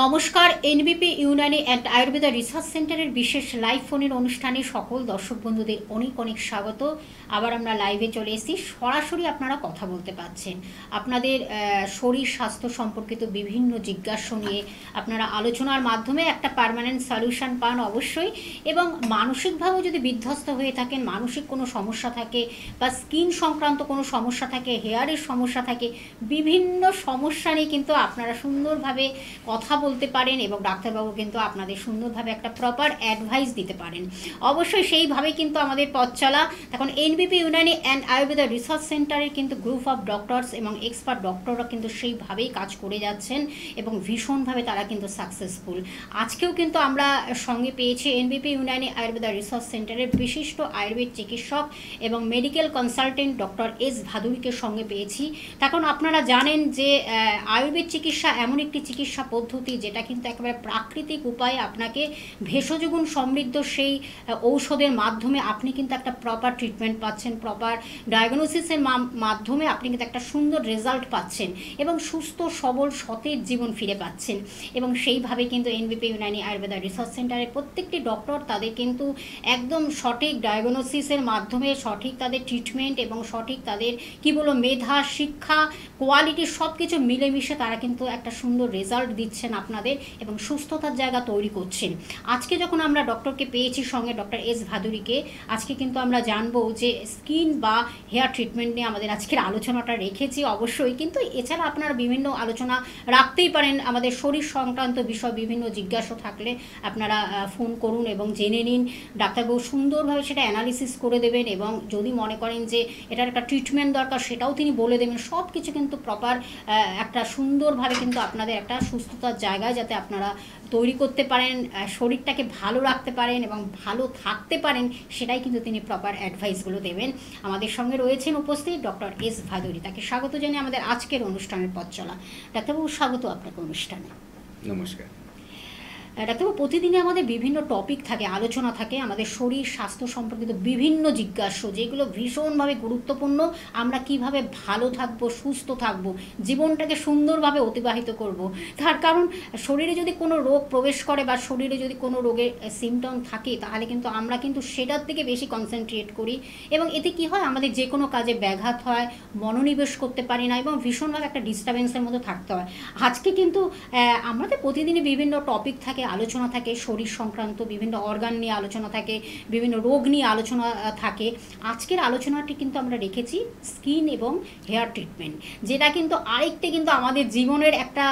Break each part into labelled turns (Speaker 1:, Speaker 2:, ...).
Speaker 1: নমস্কার। এনবিপি Unani and Ayurveda research সেন্টারের বিশেষ লাইভ ফোনের অনুষ্ঠানে সকল দর্শক বন্ধুদের অনেক অনেক স্বাগত। আবার আমরা লাইভে চলে এসেছি, সরাসরি আপনারা কথা বলতে পারছেন। আপনাদের শরীর স্বাস্থ্য সম্পর্কিত বিভিন্ন জিজ্ঞাসা নিয়ে আপনারা আলোচনার মাধ্যমে একটা পার্মানেন্ট সলিউশন পান অবশ্যই। এবং মানসিকভাবেও যদি বিধ্বস্ত হয়ে থাকেন, মানসিক কোনো সমস্যা থাকে বা স্কিন সংক্রান্ত কোনো সমস্যা থাকে, হেয়ারের সমস্যা থাকে, বিভিন্ন সমস্যা নিয়ে কিন্তু আপনারা সুন্দরভাবে কথা বলতে পারেন এবং ডাক্তারবাবু কিন্তু আপনাদের সুন্দরভাবে একটা প্রপার অ্যাডভাইস দিতে পারেন। অবশ্যই সেইভাবে কিন্তু আমাদের পথ চলা। এখন এনবিপি ইউনানি অ্যান্ড আয়ুর্বেদা রিসার্চ সেন্টারের কিন্তু গ্রুপ অফ ডক্টরস এবং এক্সপার্ট ডক্টররা কিন্তু সেইভাবেই কাজ করে যাচ্ছেন এবং ভীষণভাবে তারা কিন্তু সাকসেসফুল। আজকেও কিন্তু আমরা সঙ্গে পেয়েছি এনবিপি ইউনানি আয়ুর্বেদা রিসার্চ সেন্টারের বিশিষ্ট আয়ুর্বেদ চিকিৎসক এবং মেডিকেল কনসালটেন্ট ডক্টর এস ভাদুরীকে সঙ্গে পেয়েছি। এখন আপনারা জানেন যে আয়ুর্বেদ চিকিৎসা এমন একটি চিকিৎসা পদ্ধতি যেটা কিন্তু একেবারে প্রাকৃতিক উপায়ে আপনাকে ভেষজ গুণ সমৃদ্ধ সেই ঔষধের মাধ্যমে আপনি কিন্তু একটা প্রপার ট্রিটমেন্ট পাচ্ছেন, প্রপার ডায়াগনোসিসের মাধ্যমে আপনি কিন্তু একটা সুন্দর রেজাল্ট পাচ্ছেন এবং সুস্থ সবল সতেজ জীবন ফিরে পাচ্ছেন। এবং সেইভাবে কিন্তু এনবিপি ইউনানি আয়ুর্বেদা রিসার্চ সেন্টারের প্রত্যেকটি ডক্টর তাদের কিন্তু একদম সঠিক ডায়াগনোসিসের মাধ্যমে সঠিক তাদের ট্রিটমেন্ট এবং সঠিক তাদের কী বলবো মেধা, শিক্ষা, কোয়ালিটি সব কিছু মিলেমিশে তারা কিন্তু একটা সুন্দর রেজাল্ট দিচ্ছেন আপনাদের এবং সুস্থতার জায়গা তৈরি করছেন। আজকে যখন আমরা ডক্টরকে পেয়েছি সঙ্গে, ডক্টর এস ভাদুরীকে, আজকে কিন্তু আমরা জানবো যে স্কিন বা হেয়ার ট্রিটমেন্ট নিয়ে আমাদের আজকের আলোচনাটা রেখেছি অবশ্যই। কিন্তু এছাড়া আপনারা বিভিন্ন আলোচনা রাখতেই পারেন, আমাদের শরীর সংক্রান্ত বিষয় বিভিন্ন জিজ্ঞাসা থাকলে আপনারা ফোন করুন এবং জেনে নিন। ডাক্তারবাবু সুন্দরভাবে সেটা অ্যানালিসিস করে দেবেন এবং যদি মনে করেন যে এটার একটা ট্রিটমেন্ট দরকার সেটাও তিনি বলে দেবেন। সব কিছু কিন্তু প্রপার একটা সুন্দরভাবে কিন্তু আপনাদের একটা সুস্থতার জায়গায় যাতে আপনারা তৈরি করতে পারেন, শরীরটাকে ভালো রাখতে পারেন এবং ভালো থাকতে পারেন, সেটাই কিন্তু তিনি প্রপার অ্যাডভাইসগুলো দেবেন। আমাদের সঙ্গে রয়েছেন উপস্থিত ডক্টর এস ভাদুরী। তাকে স্বাগত জানিয়ে আমাদের আজকের অনুষ্ঠানের পথ চলা। ডাক্তারবাবু স্বাগত আপনাকে অনুষ্ঠানে।
Speaker 2: নমস্কার।
Speaker 1: ডাক্তারবাবু, প্রতিদিনে আমাদের বিভিন্ন টপিক থাকে, আলোচনা থাকে আমাদের শরীর স্বাস্থ্য সম্পর্কিত বিভিন্ন জিজ্ঞাসা, যেগুলো ভীষণভাবে গুরুত্বপূর্ণ। আমরা কিভাবে ভালো থাকবো, সুস্থ থাকবো, জীবনটাকে সুন্দরভাবে অতিবাহিত করব। তার কারণ শরীরে যদি কোনো রোগ প্রবেশ করে বা শরীরে যদি কোনো রোগের সিমটম থাকে তাহলে কিন্তু আমরা কিন্তু সেটার থেকে বেশি কনসেন্ট্রেট করি এবং এতে কি হয়, আমাদের যে কোনো কাজে ব্যাঘাত হয়, মনোনিবেশ করতে পারি না এবং ভীষণভাবে একটা ডিস্টার্বেন্সের মধ্যে থাকতে হয়। আজকে কিন্তু আমাদের প্রতিদিনই বিভিন্ন টপিক থাকে, আলোচনা থাকে, শরীর সংক্রান্ত বিভিন্ন অর্গান নিয়ে আলোচনা থাকে, বিভিন্ন রোগ নিয়ে আলোচনা থাকে। আজকের আলোচনাটি কিন্তু আমরা রেখেছি স্কিন এবং হেয়ার ট্রিটমেন্ট, যেটা কিন্তু আরেকটি কিন্তু আমাদের জীবনের একটা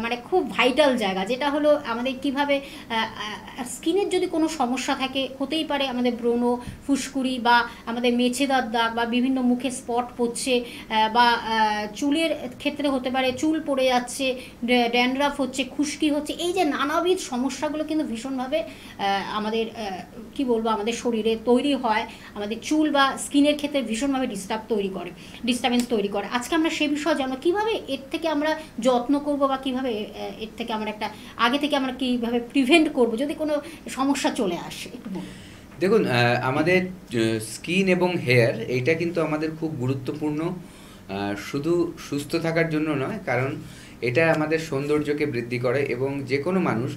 Speaker 1: মানে খুব ভাইটাল জায়গা, যেটা হলো আমাদের কিভাবে স্কিনের যদি কোনো সমস্যা থাকে, হতেই পারে আমাদের ব্রণ, ফুসকুড়ি বা আমাদের মেছেদার দাগ বা বিভিন্ন মুখে স্পট পড়ছে বা চুলের ক্ষেত্রে হতে পারে চুল পড়ে যাচ্ছে, ড্যান্ড্রাফ হচ্ছে, খুশকি হচ্ছে। এই যে নানাবিধ সমস্যাগুলো কিন্তু ভীষণভাবে আমাদের কি বলবো আমাদের শরীরে তৈরি হয়, আমাদের চুল বা স্কিনের ক্ষেত্রে ভীষণভাবে ডিস্টার্বেন্স তৈরি করে। আজকে আমরা সে বিষয়ে জানবো কীভাবে এর থেকে আমরা যত্ন করব বা কীভাবে এর থেকে আমরা একটা আগে থেকে আমরা কীভাবে প্রিভেন্ট করব যদি কোনো সমস্যা চলে আসে, একটু বলুন।
Speaker 2: দেখুন, আমাদের স্কিন এবং হেয়ার এইটা কিন্তু আমাদের খুব গুরুত্বপূর্ণ, শুধু সুস্থ থাকার জন্য নয়, কারণ এটা আমাদের সৌন্দর্যকে বৃদ্ধি করে এবং যে কোনো মানুষ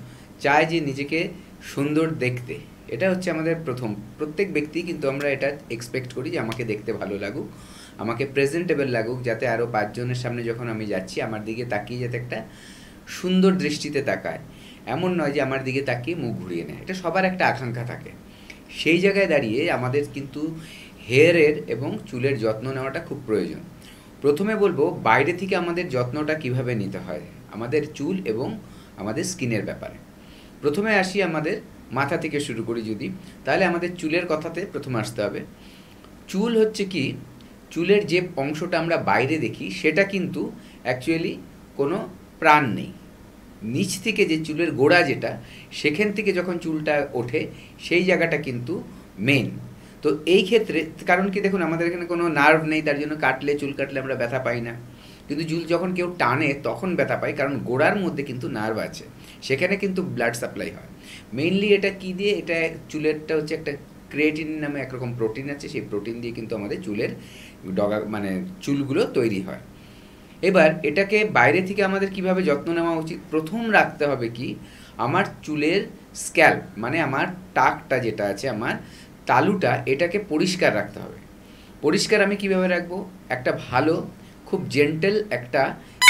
Speaker 2: চায় যে নিজেকে সুন্দর দেখতে। এটা হচ্ছে আমাদের প্রত্যেক ব্যক্তি কিন্তু আমরা এটা এক্সপেক্ট করি যে আমাকে দেখতে ভালো লাগুক, আমাকে প্রেজেন্টেবল লাগুক, যাতে আরও 5 জনের সামনে যখন আমি যাচ্ছি আমার দিকে তাকিয়ে যাতে একটা সুন্দর দৃষ্টিতে তাকায়, এমন নয় যে আমার দিকে তাকিয়ে মুখ ঘুরিয়ে নেয়। এটা সবার একটা আকাঙ্ক্ষা থাকে। সেই জায়গায় দাঁড়িয়ে আমাদের কিন্তু হেয়ারের এবং চুলের যত্ন নেওয়াটা খুব প্রয়োজন। প্রথমে বলবো বাইরে থেকে আমাদের যত্নটা কিভাবে নিতে হয় আমাদের চুল এবং আমাদের স্কিনের ব্যাপারে। প্রথমে আসি আমাদের মাথা থেকে শুরু করি যদি, তাহলে আমাদের চুলের কথাতে প্রথমে আসতে হবে। চুল হচ্ছে কি, চুলের যে অংশটা আমরা বাইরে দেখি সেটা কিন্তু অ্যাকচুয়ালি কোনো প্রাণ নেই। নিচ থেকে যে চুলের গোড়া যেটা, সেখান থেকে যখন চুলটা ওঠে সেই জায়গাটা কিন্তু মেন। তো এই ক্ষেত্রে কারণ কি, দেখুন আমাদের এখানে কোনো নার্ভ নেই, তার জন্য চুল কাটলে আমরা ব্যথা পাই না। কিন্তু চুল যখন কেউ টানে তখন ব্যথা পাই, কারণ গোড়ার মধ্যে কিন্তু নার্ভ আছে, সেখানে কিন্তু ব্লাড সাপ্লাই হয়। মেইনলি এটা কি দিয়ে, এটা চুলেরটা হচ্ছে একটা ক্রিয়েটিন নামে একরকম প্রোটিন আছে, সেই প্রোটিন দিয়ে কিন্তু আমাদের চুলের চুলগুলো তৈরি হয়। এবার এটাকে বাইরে থেকে আমাদের কিভাবে যত্ন নেওয়া উচিত, প্রথম রাখতে হবে কি, আমার চুলের স্ক্যাল্প মানে আমার টাকটা যেটা আছে, আমার তালুটা, এটাকে পরিষ্কার রাখতে হবে। পরিষ্কার আমি কিভাবে রাখবো, একটা ভালো খুব জেন্টেল একটা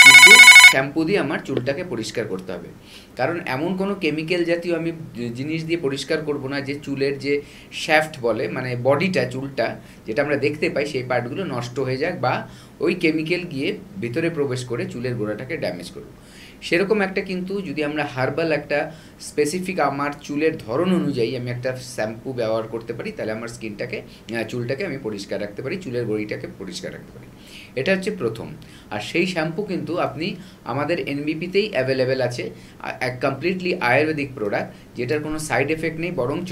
Speaker 2: কিন্তু শ্যাম্পু দিয়ে আমার চুলটাকে পরিষ্কার করতে হবে। কারণ এমন কোনো কেমিক্যাল জাতীয় আমি জিনিস দিয়ে পরিষ্কার করব না যে চুলের যে শ্যাফট বলে, মানে বডিটা, চুলটা যেটা আমরা দেখতে পাই সেই পার্টগুলো নষ্ট হয়ে যাক বা ওই কেমিক্যাল গিয়ে ভিতরে প্রবেশ করে চুলের গোড়াটাকে ড্যামেজ করব। সেরকম একটা কিন্তু যদি আমরা হার্বাল একটা স্পেসিফিক আমার চুলের ধরন অনুযায়ী আমি একটা শ্যাম্পু ব্যবহার করতে পারি, তাহলে আমার চুলটাকে আমি পরিষ্কার রাখতে পারি, চুলের গড়িটাকে পরিষ্কার রাখতে পারি। এটা হচ্ছে প্রথম। আর সেই শ্যাম্পু কিন্তু আপনি আমাদের এনবিপিতেই অ্যাভেলেবেল আছে, এক কমপ্লিটলি আয়ুর্বেদিক প্রোডাক্ট, যেটার কোনো সাইড এফেক্ট নেই, বরঞ্চ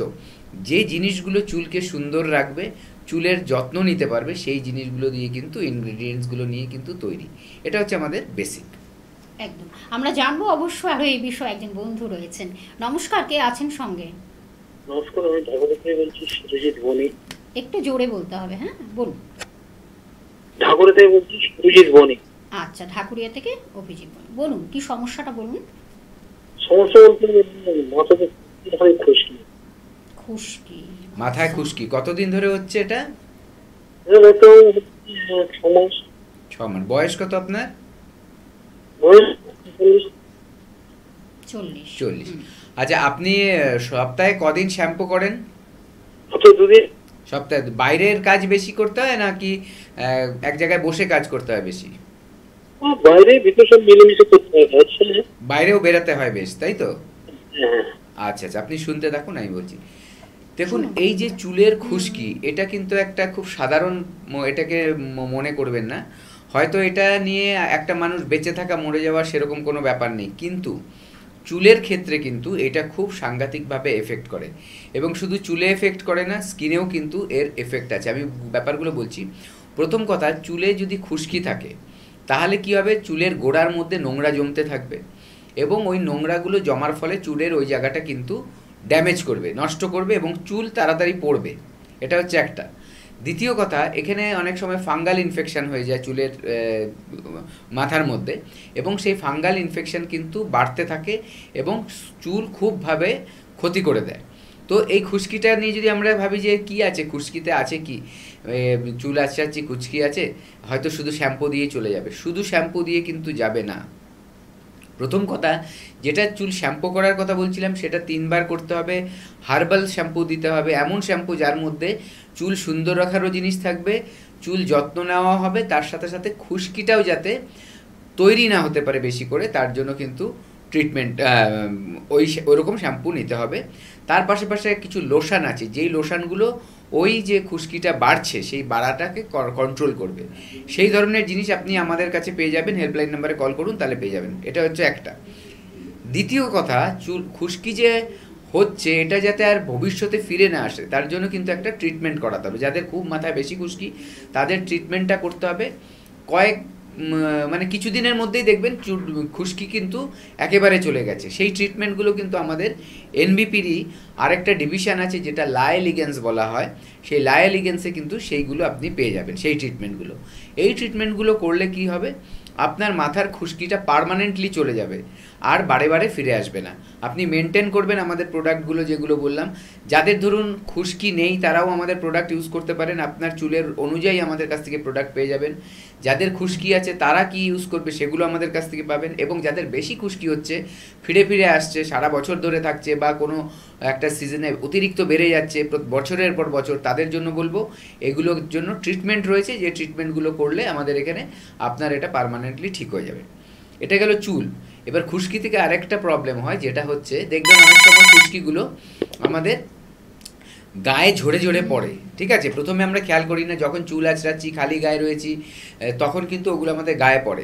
Speaker 2: যে জিনিসগুলো চুলকে সুন্দর রাখবে, চুলের যত্ন নিতে পারবে, সেই জিনিসগুলো দিয়ে কিন্তু, ইনগ্রিডিয়েন্টসগুলো নিয়ে কিন্তু তৈরি। এটা হচ্ছে আমাদের বেসিক।
Speaker 1: একদম, আমরা জানবো অবশ্যই আরো এই বিষয়ে। একজন বন্ধু রয়েছেন, নমস্কার, কে আছেন সঙ্গে?
Speaker 3: নমস্কার, আমি ঢাকুরিয়া থেকে বলছি, সুরজিৎ বণিক।
Speaker 1: একটু জোরে বলতে হবে, হ্যাঁ বলুন।
Speaker 3: ঢাকুরিয়া থেকে বলছি, সুরজিৎ বণিক।
Speaker 1: আচ্ছা, ঢাকুরিয়া থেকে অভিজিৎ বলুন, কি সমস্যাটা বলুন।
Speaker 3: সমস্যা বলতে মাথাতে খুশকি।
Speaker 1: খুশকি?
Speaker 2: মাথায় খুশকি কতদিন ধরে হচ্ছে এটা?
Speaker 3: এটা তো 6 মাস।
Speaker 2: 6 মাস। বয়স কত আপনার?
Speaker 3: বয়স
Speaker 1: 40।
Speaker 2: আচ্ছা, আপনি সপ্তাহে কদিন শ্যাম্পু করেন?
Speaker 3: সপ্তাহে 2 দিন।
Speaker 2: সপ্তাহে বাইরের কাজ বেশি করতে হয় নাকি এক জায়গায় বসে কাজ করতে হয় বেশি?
Speaker 3: বাইরে ভিতর সব মিলেমিশে করতে হয়।
Speaker 2: বাইরেও বেরাতে হয় বেশ, তাই তো?
Speaker 3: হ্যাঁ।
Speaker 2: আচ্ছা আচ্ছা, আপনি শুনতে থাকুন, আমি বলছি। দেখুন, এই যে চুলের খুশকি, এটা কিন্তু একটা খুব সাধারণ, এটাকে মনে করবেন না, হয়তো এটা নিয়ে একটা মানুষ বেঁচে থাকা মরে যাওয়া সেরকম কোনো ব্যাপার নেই, কিন্তু চুলের ক্ষেত্রে কিন্তু এটা খুব সাংঘাতিকভাবে এফেক্ট করে। এবং শুধু চুলে এফেক্ট করে না, স্কিনেও কিন্তু এর এফেক্ট আছে। আমি ব্যাপারগুলো বলছি। প্রথম কথা, চুলে যদি খুশকি থাকে তাহলে কি হবে, চুলের গোড়ার মধ্যে নোংরা জমতে থাকবে এবং ওই নোংরাগুলো জমার ফলে চুলের ওই জায়গাটা কিন্তু ড্যামেজ করবে, নষ্ট করবে এবং চুল তাড়াতাড়ি পড়বে। এটা হচ্ছে একটা। দ্বিতীয় কথা, এখানে অনেক সময় ফাঙ্গাল ইনফেকশান হয়ে যায় চুলের মাথার মধ্যে, এবং সেই ফাঙ্গাল ইনফেকশান কিন্তু বাড়তে থাকে এবং চুল খুবভাবে ক্ষতি করে দেয়। তো এই খুশকিটা নিয়ে যদি আমরা ভাবি যে কি আছে খুশকিতে, আছে কি, চুল আছড়াচ্ছি, খুশকি আছে, হয়তো শুধু শ্যাম্পু দিয়ে চলে যাবে। শুধু শ্যাম্পু দিয়ে কিন্তু যাবে না। প্রথম কথা, যেটা চুল শ্যাম্পু করার কথা বলছিলাম, সেটা 3 বার করতে হবে। হার্বাল শ্যাম্পু দিতে হবে, এমন শ্যাম্পু যার মধ্যে চুল সুন্দর রাখারও জিনিস থাকবে, চুল যত্ন নেওয়া হবে, তার সাথে সাথে খুশকিটাও যাতে তৈরি না হতে পারে বেশি করে, তার জন্য কিন্তু ট্রিটমেন্ট ওইরকম শ্যাম্পু নিতে হবে। তার পাশে কিছু লোশান আছে, যেই লোশানগুলো ওই যে খুশকিটা বাড়ছে সেই বাড়াটাকে কন্ট্রোল করবে। সেই ধরনের জিনিস আপনি আমাদের কাছে পেয়ে যাবেন, হেল্পলাইন নাম্বারে কল করুন, তাহলে পেয়ে যাবেন। এটা হচ্ছে একটা। দ্বিতীয় কথা, চুল খুশকি যে হচ্ছে এটা যাতে আর ভবিষ্যতে ফিরে না আসে, তার জন্য কিন্তু একটা ট্রিটমেন্ট করাতে হবে। যাদের খুব মাথায় বেশি খুশকি, তাদের ট্রিটমেন্টটা করতে হবে। মানে কিছুদিনের মধ্যেই দেখবেন খুশকি কিন্তু একেবারে চলে গেছে। সেই ট্রিটমেন্টগুলো কিন্তু আমাদের এনবিপিরই আরেকটা ডিভিশন আছে, যেটা লায়ালিগেন্স বলা হয়। সেই লায়ালিগেন্সে কিন্তু সেইগুলো আপনি পেয়ে যাবেন, সেই ট্রিটমেন্টগুলো। এই ট্রিটমেন্টগুলো করলে কি হবে, আপনার মাথার খুশকিটা পার্মানেন্টলি চলে যাবে, আর বারে বারে ফিরে আসবে না। আপনি মেনটেন করবেন আমাদের প্রোডাক্টগুলো যেগুলো বললাম। যাদের ধরুন খুশকি নেই, তারাও আমাদের প্রোডাক্ট ইউজ করতে পারেন, আপনার চুলের অনুযায়ী আমাদের কাছ থেকে প্রোডাক্ট পেয়ে যাবেন। যাদের খুশকি আছে তারা কি ইউজ করবে সেগুলো আমাদের কাছ থেকে পাবেন। এবং যাদের বেশি খুশকি হচ্ছে, ফিরে ফিরে আসছে, সারা বছর ধরে থাকছে, বা কোনো একটা সিজনে অতিরিক্ত বেড়ে যাচ্ছে বছরের পর বছর, তাদের জন্য বলবো এগুলোর জন্য ট্রিটমেন্ট রয়েছে, যে ট্রিটমেন্টগুলো করলে আমাদের এখানে আপনার এটা পার্মানেন্টলি ঠিক হয়ে যাবে। এটা গেল চুল। এবার খুশকি থেকে আরেকটা প্রবলেম হয়, যেটা হচ্ছে দেখবেন অনেক সময় খুশকিগুলো আমাদের গায়ে ঝরে ঝরে পড়ে। ঠিক আছে, প্রথমে আমরা খেয়াল করি না, যখন চুল আঁচড়াচ্ছি, খালি গায়ে রয়েছি, তখন কিন্তু ওগুলো আমাদের গায়ে পড়ে,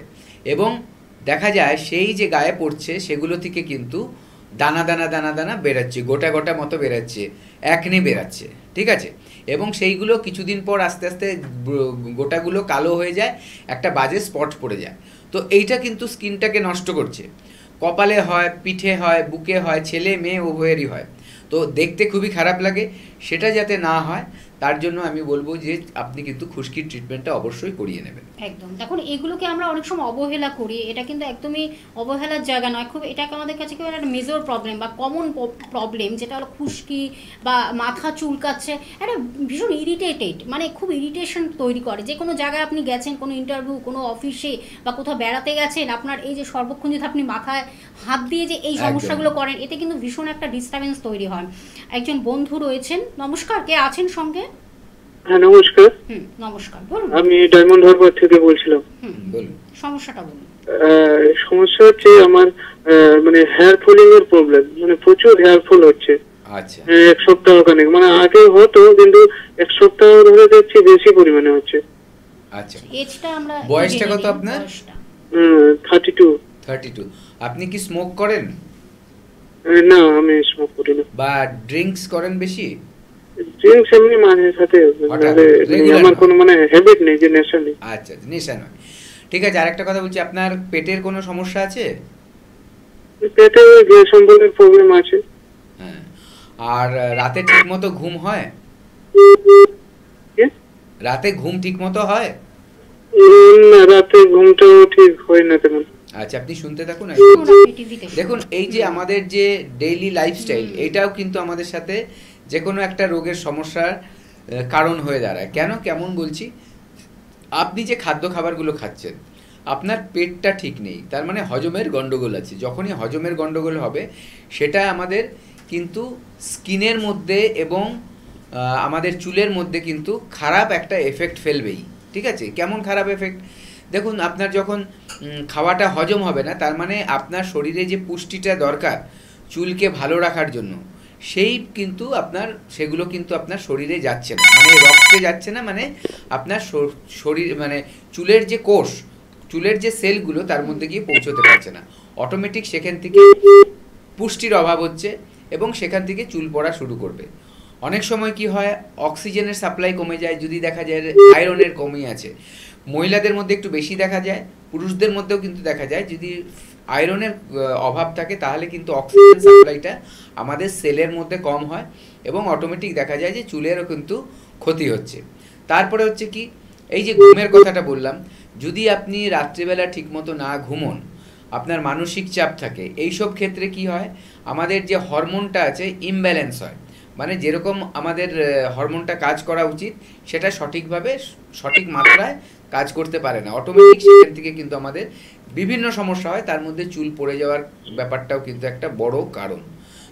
Speaker 2: এবং দেখা যায় সেই যে গায়ে পড়ছে সেগুলো থেকে কিন্তু দানা দানা দানা দানা বেরাচ্ছে, গোটা গোটা মতো বেরাচ্ছে, একনি বেরাচ্ছে। ঠিক আছে, এবং সেইগুলো কিছুদিন পর আস্তে আস্তে গোটাগুলো কালো হয়ে যায়, একটা বাজে স্পট পড়ে যায়। তো এইটা কিন্তু স্কিনটাকে নষ্ট করছে। কপালে হয়, পিঠে হয়, বুকে হয়, ছেলে মেয়ে উভয়েরই হয়। তো দেখতে খুবই খারাপ লাগে। সেটা যাতে না হয় তার জন্য আমি বলবো যে আপনি কিন্তু খুশকির ট্রিটমেন্টটা অবশ্যই করিয়ে নেবেন।
Speaker 1: একদম। দেখুন এগুলোকে আমরা অনেক সময় অবহেলা করি, এটা কিন্তু একদমই অবহেলার জায়গা নয়, খুব এটাকে আমাদের কাছে কেউ একটা মেজর প্রবলেম বা কমন প্রবলেম, যেটা হলো খুশকি বা মাথা চুলকাচ্ছে, একটা ভীষণ ইরিটেটেড, মানে খুব ইরিটেশন তৈরি করে। যে কোনো জায়গায় আপনি গেছেন, কোনো ইন্টারভিউ, কোনো অফিসে বা কোথাও বেড়াতে গেছেন, আপনার এই যে সর্বক্ষণ যদি আপনি মাথায় হাত দিয়ে যে এই সমস্যাগুলো করেন, এতে কিন্তু ভীষণ একটা ডিস্টার্বেন্স তৈরি হয়। একজন বন্ধু রয়েছেন, নমস্কার, কে আছেন সঙ্গে?
Speaker 3: হ্যাঁ নমস্কার,
Speaker 1: নমস্কার, বলুন।
Speaker 3: আমি ডায়মন্ড হারবার থেকে বলছিলাম।
Speaker 2: বলুন।
Speaker 1: সমস্যাটা বলুন।
Speaker 3: সমস্যা হচ্ছে আমার মানে হেয়ার ফলিং এর প্রবলেম, মানে প্রচুর হেয়ার ফল হচ্ছে।
Speaker 2: আচ্ছা।
Speaker 3: এক সপ্তাহ খানেক, মানে আগে হতো কিন্তু এক সপ্তাহ ধরে দেখছি বেশি পরিমাণে হচ্ছে।
Speaker 2: আচ্ছা,
Speaker 1: এজটা আমরা,
Speaker 2: বয়সটা কত আপনার?
Speaker 3: 32।
Speaker 2: 32। আপনি কি স্মোক করেন?
Speaker 3: না, আমি স্মোক করি না।
Speaker 2: বা ড্রিঙ্কস করেন বেশি?
Speaker 3: ড্রিঙ্কস এমনি মাঝে সাথে, আমার কোনো মানে হ্যাবিট নেই যে নেশা নেই।
Speaker 2: আচ্ছা, নেশা নয়। ঠিক আছে, আরেকটা কথা বলছি, আপনার পেটের কোনো সমস্যা আছে?
Speaker 3: পেটে গ্যাস অম্বলের প্রবলেম আছে।
Speaker 2: হ্যাঁ। আর রাতে ঠিকমতো ঘুম হয়? রাতে ঘুম ঠিকমতো হয়?
Speaker 3: না, রাতে ঘুমটাও ঠিক হয় না তেমন।
Speaker 2: আচ্ছা, আপনি শুনতে থাকুন।
Speaker 1: টিভিতে
Speaker 2: দেখুন, এই যে আমাদের যে ডেইলি লাইফস্টাইল, এটাও কিন্তু আমাদের সাথে যে কোনো একটা রোগের সমস্যার কারণ হয়ে দাঁড়ায়। কেমন বলছি, আপনি যে খাদ্য খাবারগুলো খাচ্ছেন, আপনার পেটটা ঠিক নেই, তার মানে হজমের গন্ডগোল আছে। যখনই হজমের গন্ডগোল হবে, সেটা আমাদের কিন্তু স্কিনের মধ্যে এবং আমাদের চুলের মধ্যে কিন্তু খারাপ একটা এফেক্ট ফেলবেই। ঠিক আছে, কেমন খারাপ এফেক্ট? দেখুন, আপনার যখন খাওয়াটা হজম হবে না, তার মানে আপনার শরীরে যে পুষ্টিটা দরকার চুলকে ভালো রাখার জন্য, সেগুলো কিন্তু আপনার শরীরে যাচ্ছে না, মানে রক্তে যাচ্ছে না, মানে আপনার শরীর মানে চুলের যে কোষ, চুলের যে সেলগুলো তার মধ্যে গিয়ে পৌঁছতে পারছে না। অটোমেটিক সেখান থেকে পুষ্টির অভাব হচ্ছে এবং সেখান থেকে চুল পড়া শুরু করবে। অনেক সময় কি হয়, অক্সিজেনের সাপ্লাই কমে যায়, যদি দেখা যায় আয়রনের কমই আছে। মহিলাদের মধ্যে একটু বেশি দেখা যায়, পুরুষদের মধ্যেও কিন্তু দেখা যায়। যদি আয়রনের অভাব থাকে তাহলে কিন্তু অক্সিজেন সাপ্লাইটা আমাদের সেলের মধ্যে কম হয় এবং অটোমেটিক দেখা যায় যে চুলেরও কিন্তু ক্ষতি হচ্ছে। তারপরে হচ্ছে কি, এই যে ঘুমের কথাটা বললাম, যদি আপনি রাত্রিবেলা ঠিকমতো না ঘুমোন, আপনার মানসিক চাপ থাকে, এইসব ক্ষেত্রে কি হয়, আমাদের যে হরমোনটা আছে ইমব্যালেন্স হয়। মানে যেরকম আমাদের হরমোনটা কাজ করা উচিত, সেটা সঠিকভাবে সঠিক মাত্রায় কাজ করতে পারে না। অটোমেটিক সেখান থেকে কিন্তু আমাদের বিভিন্ন সমস্যা হয়, তার মধ্যে চুল পড়ে যাওয়ার ব্যাপারটাও কিন্তু একটা বড় কারণ।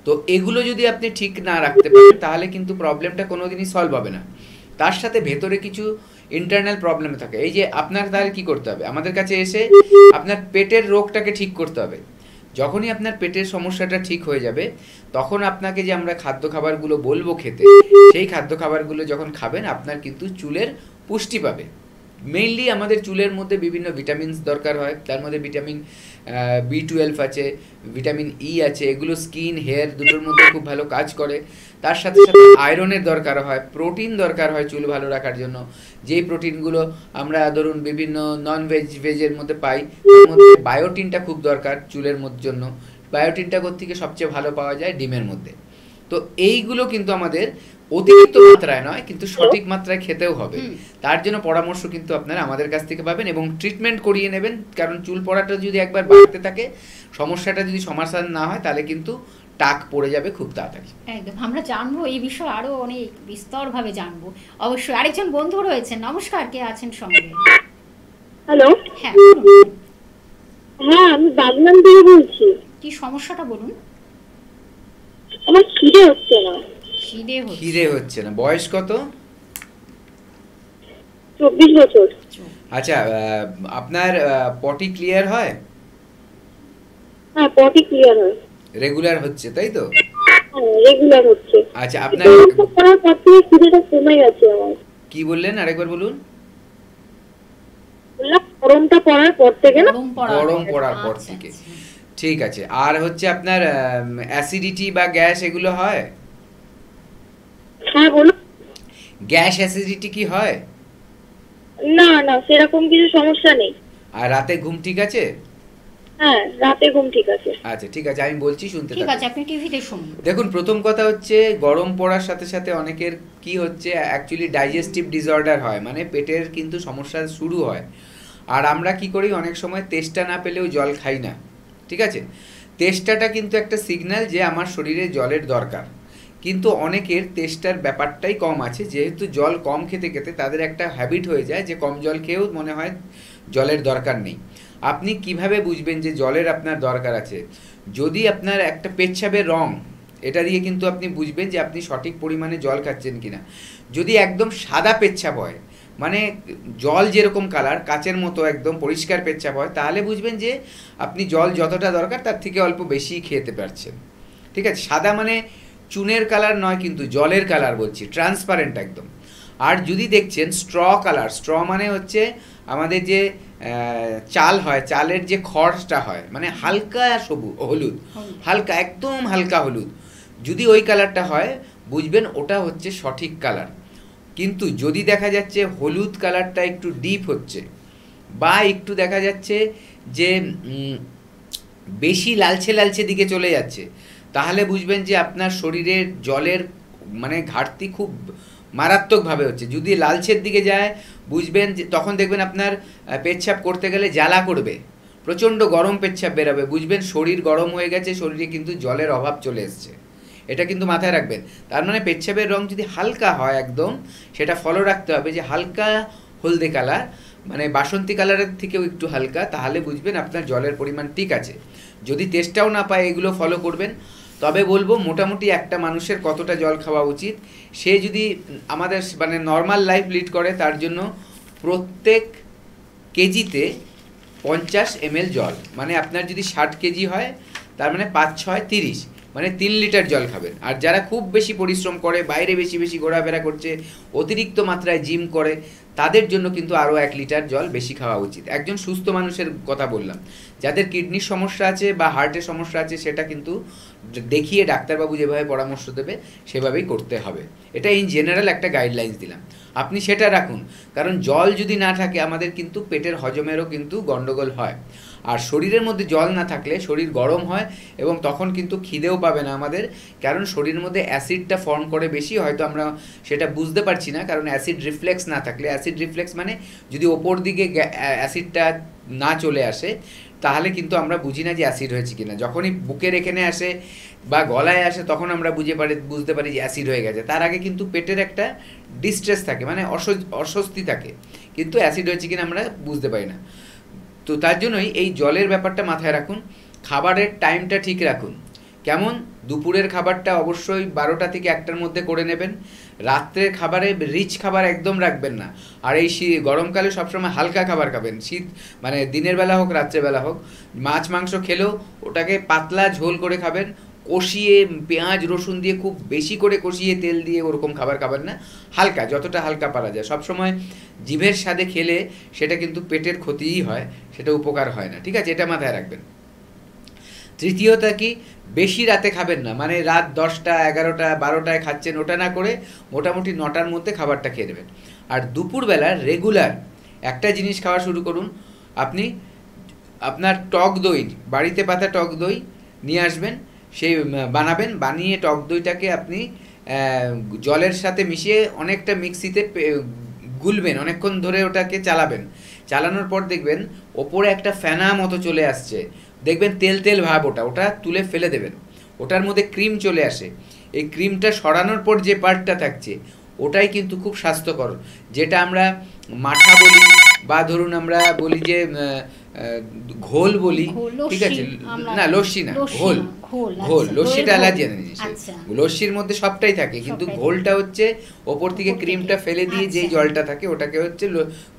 Speaker 2: তো এগুলো যদি আপনি ঠিক না রাখতে পারেন, তাহলে কিন্তু প্রবলেমটা কোনোদিনই সলভ হবে না। তার সাথে ভেতরে কিছু ইন্টারনাল প্রবলেম থাকে। এই যে আপনার তাহলে কী করতে হবে, আমাদের কাছে এসে আপনার পেটের রোগটাকে ঠিক করতে হবে। যখনই আপনার পেটের সমস্যাটা ঠিক হয়ে যাবে, তখন আপনাকে যে আমরা খাদ্য খাবারগুলো বলবো খেতে, সেই খাদ্য খাবারগুলো যখন খাবেন, আপনার কিন্তু চুলের পুষ্টি পাবে। মেইনলি আমাদের চুলের মধ্যে বিভিন্ন ভিটামিনস দরকার হয়, তার মধ্যে ভিটামিন B12 আছে, ভিটামিন ই আছে, এগুলো স্কিন হেয়ার দুটোর মধ্যে খুব ভালো কাজ করে। তার সাথে সাথে আয়রনের দরকার হয়, প্রোটিন দরকার হয় চুল ভালো রাখার জন্য। যেই প্রোটিনগুলো আমরা ধরুন বিভিন্ন নন ভেজের মধ্যে পাই, তার মধ্যে বায়োটিনটা খুব দরকার চুলের জন্য। বায়োটিনটা কোত্থেকে সবচেয়ে ভালো পাওয়া যায়? ডিমের মধ্যে। তো এইগুলো কিন্তু আমাদের অতিরিক্ত মাত্রায় নয়, কিন্তু সঠিক মাত্রায় খেতেও হবে। তার জন্য পরামর্শ কিন্তু আপনারা আমাদের কাছ থেকে পাবেন এবং ট্রিটমেন্ট করিয়ে নেবেন। কারণ চুল পড়াটা যদি একবার বাড়তে থাকে, সমস্যাটা যদি সমাধান না হয়, তাহলে কিন্তু টাক পড়ে যাবে খুব তাড়াতাড়ি।
Speaker 1: একদম, আমরা জানবো এই বিষয়ে, আরো অনেক বিস্তরভাবে জানবো অবশ্যই। আরেকজন বন্ধু রয়েছেন, নমস্কার, কে আছেন সঙ্গে?
Speaker 4: হ্যালো।
Speaker 1: হ্যাঁ,
Speaker 4: হ্যাঁ, আমি বাগনান থেকে বলছি।
Speaker 1: কি সমস্যাটা বলুন?
Speaker 4: আমার খিদে হচ্ছে না।
Speaker 2: খিদে হচ্ছে না। বয়স কত?
Speaker 4: 24 বছর।
Speaker 2: আচ্ছা, আপনার পটি ক্লিয়ার হয়?
Speaker 4: হ্যাঁ, পটি ক্লিয়ার হয়।
Speaker 2: রেগুলার হচ্ছে, তাই তো?
Speaker 4: হ্যাঁ, রেগুলার হচ্ছে।
Speaker 2: আচ্ছা, আপনার
Speaker 4: পড়ার পর থেকে খিদেটা কমে গেছে আমার।
Speaker 2: কি বললেন, আরেকবার বলুন।
Speaker 4: বললাম গরমটা পড়ার পর থেকে না?
Speaker 2: গরম পড়ার পর থেকে। ঠিক আছে। আর হচ্ছে আপনার অ্যাসিডিটি বা গ্যাস এগুলো হয়?
Speaker 4: হ্যাঁ, বলুন।
Speaker 2: গ্যাস অ্যাসিডিটি কি হয়?
Speaker 4: না না, সেরকম কিছু সমস্যা নেই।
Speaker 2: আর রাতে ঘুম ঠিক আছে?
Speaker 4: হ্যাঁ, রাতে ঘুম ঠিক আছে।
Speaker 2: আচ্ছা ঠিক আছে, আমি বলছি শুনতে
Speaker 1: ঠিক
Speaker 2: থাকুন।
Speaker 1: আছে, আপনি টিভিতে শুনুন।
Speaker 2: দেখুন, প্রথম কথা হচ্ছে গরম পড়ার সাথে সাথে অনেকের কি হচ্ছে অ্যাকচুয়ালি ডাইজেস্টিভ ডিসঅর্ডার হয়, মানে পেটের কিন্তু সমস্যা শুরু হয়। আর আমরা কি করি, অনেক সময় তেষ্টা না পেলেও জল খাই না, ঠিক আছে? তেষ্টাটা কিন্তু একটা সিগন্যাল যে আমার শরীরে জলের দরকার, কিন্তু অনেকের তেষ্টার ব্যাপারটাই কম আছে, যেহেতু জল কম খেতে খেতে তাদের একটা হ্যাবিট হয়ে যায় যে কম জল খেয়েও মনে হয় জলের দরকার নেই। আপনি কিভাবে বুঝবেন যে জলের আপনার দরকার আছে? যদি আপনার একটা পেচ্ছাবের রং, এটা দিয়ে কিন্তু আপনি বুঝবেন যে আপনি সঠিক পরিমাণে জল খাচ্ছেন কিনা। যদি একদম সাদা পেচ্ছাব হয়, মানে জল যেরকম কালার কাচের মতো একদম পরিষ্কার পেচ্ছাব হয়, তাহলে বুঝবেন যে আপনি জল যতটা দরকার তার থেকে অল্প বেশি খেতে পারছেন, ঠিক আছে? সাদা মানে চুনের কালার নয়, কিন্তু জলের কালার বলছি, ট্রান্সপারেন্ট একদম। আর যদি দেখছেন স্ট্র কালার, স্ট্র মানে হচ্ছে আমাদের যে চাল হয়, চালের যে খড়টা হয়, মানে হালকা হলুদ, হালকা একদম হালকা হলুদ, যদি ওই কালারটা হয় বুঝবেন ওটা হচ্ছে সঠিক কালার। কিন্তু যদি দেখা যাচ্ছে হলুদ কালারটা একটু ডিপ হচ্ছে, বা একটু দেখা যাচ্ছে যে বেশি লালচে লালচে দিকে চলে যাচ্ছে, তাহলে বুঝবেন যে আপনার শরীরের জলের মানে ঘাটতি খুব মারাত্মকভাবে হচ্ছে। যদি লালচের দিকে যায় বুঝবেন যে তখন দেখবেন আপনার পেচ্ছাপ করতে গেলে জ্বালা করবে, প্রচণ্ড গরম পেচ্ছাপ বেরাবে, বুঝবেন শরীর গরম হয়ে গেছে, শরীরে কিন্তু জলের অভাব চলে এসছে। এটা কিন্তু মাথায় রাখবেন। তার মানে পেচ্ছাপের রং যদি হালকা হয় একদম, সেটা ফলো রাখতে হবে যে হালকা হলদে কালার, মানে বাসন্তী কালারের থেকেও একটু হালকা, তাহলে বুঝবেন আপনার জলের পরিমাণ ঠিক আছে। যদি তেষ্টাও না পায় এগুলো ফলো করবেন। তবে বলবো মোটামুটি একটা মানুষের কতটা জল খাওয়া উচিত, সে যদি আমাদের মানে নর্মাল লাইফ লিড করে তার জন্য প্রত্যেক কেজিতে 50 ml জল, মানে আপনার যদি 60 কেজি হয় তার মানে 5 6 30, মানে 3 লিটার জল খাবেন। আর যারা খুব বেশি পরিশ্রম করে, বাইরে বেশি বেশি ঘোরাফেরা করছে, অতিরিক্ত মাত্রায় জিম করে, তাদের জন্য কিন্তু আরও 1 লিটার জল বেশি খাওয়া উচিত। একজন সুস্থ মানুষের কথা বললাম, যাদের কিডনির সমস্যা আছে বা হার্টের সমস্যা আছে সেটা কিন্তু দেখিয়ে ডাক্তারবাবু যেভাবে পরামর্শ দেবে সেভাবেই করতে হবে। এটা ইন জেনারেল একটা গাইডলাইন্স দিলাম, আপনি সেটা রাখুন। কারণ জল যদি না থাকে আমাদের কিন্তু পেটের হজমেরও কিন্তু গন্ডগোল হয়। আর শরীরের মধ্যে জল না থাকলে শরীর গরম হয় এবং তখন কিন্তু খিদেও পাবে না আমাদের, কারণ শরীরের মধ্যে অ্যাসিডটা ফর্ম করে বেশি, হয়তো আমরা সেটা বুঝতে পারছি না। কারণ অ্যাসিড রিফ্লেক্স না থাকলে, অ্যাসিড রিফ্লেক্স মানে যদি ওপর দিকে অ্যাসিডটা না চলে আসে তাহলে কিন্তু আমরা বুঝি না যে অ্যাসিড হয়েছে কিনা। যখনই বুকের এখানে আসে বা গলায় আসে তখন আমরা বুঝতে পারি যে অ্যাসিড হয়ে গেছে। তার আগে কিন্তু পেটের একটা ডিস্ট্রেস থাকে, মানে অস্বস্তি থাকে, কিন্তু অ্যাসিড হয়েছে কিনা আমরা বুঝতে পারি না। তো তার জন্যই এই জলের ব্যাপারটা মাথায় রাখুন। খাবারের টাইমটা ঠিক রাখুন। কেমন? দুপুরের খাবারটা অবশ্যই 12টা থেকে 1টার মধ্যে করে নেবেন। রাত্রের খাবারে রিচ খাবার একদম রাখবেন না। আর এই গরমকালে সবসময় হালকা খাবার খাবেন, শীত মানে দিনের বেলা হোক রাত্রেবেলা হোক। মাছ মাংস খেলেও ওটাকে পাতলা ঝোল করে খাবেন, কষিয়ে পেঁয়াজ রসুন দিয়ে খুব বেশি করে কষিয়ে তেল দিয়ে ওরকম খাবার খাবেন না, হালকা, যতটা হালকা পারা যায়। সবসময় জিভের স্বাদে খেলে সেটা কিন্তু পেটের ক্ষতিই হয়, সেটা উপকার হয় না, ঠিক আছে? এটা মাথায় রাখবেন। তৃতীয়টা কি, বেশি রাতে খাবেন না, মানে রাত 10টা 11টা 12টায় খাচ্ছেন ওটা না করে মোটামুটি 9টার মধ্যে খাবারটা খেয়ে নেবেন। আর দুপুরবেলা রেগুলার একটা জিনিস খাওয়া শুরু করুন। আপনি আপনার টক দই, বাড়িতে পাতা টক দই নিয়ে আসবেন, সেই বানাবেন, বানিয়ে টক দইটাকে আপনি জলের সাথে মিশিয়ে অনেকটা মিক্সিতে গুলবেন, অনেকক্ষণ ধরে ওটাকে চালাবেন। চালানোর পর দেখবেন ওপরে একটা ফেনা মতো চলে আসছে, দেখবেন তেল তেল ভাব, ওটা তুলে ফেলে দেবেন। ওটার মধ্যে ক্রিম চলে আসে, এই ক্রিমটা সরানোর পর যে পার্টটা থাকছে ওটাই কিন্তু খুব স্বাস্থ্যকর, যেটা আমরা মাঠা বলি বা ধরুন আমরা বলি যে ঘোল বলি, ঠিক আছে? না লস্যি না, ঘোল। ঘোল, লস্যিটা আলাদা জিনিস, লস্যির মধ্যে সবটাই থাকে, কিন্তু ঘোলটা হচ্ছে ওপর থেকে ক্রিমটা ফেলে দিয়ে যেই জলটা থাকে ওটাকে হচ্ছে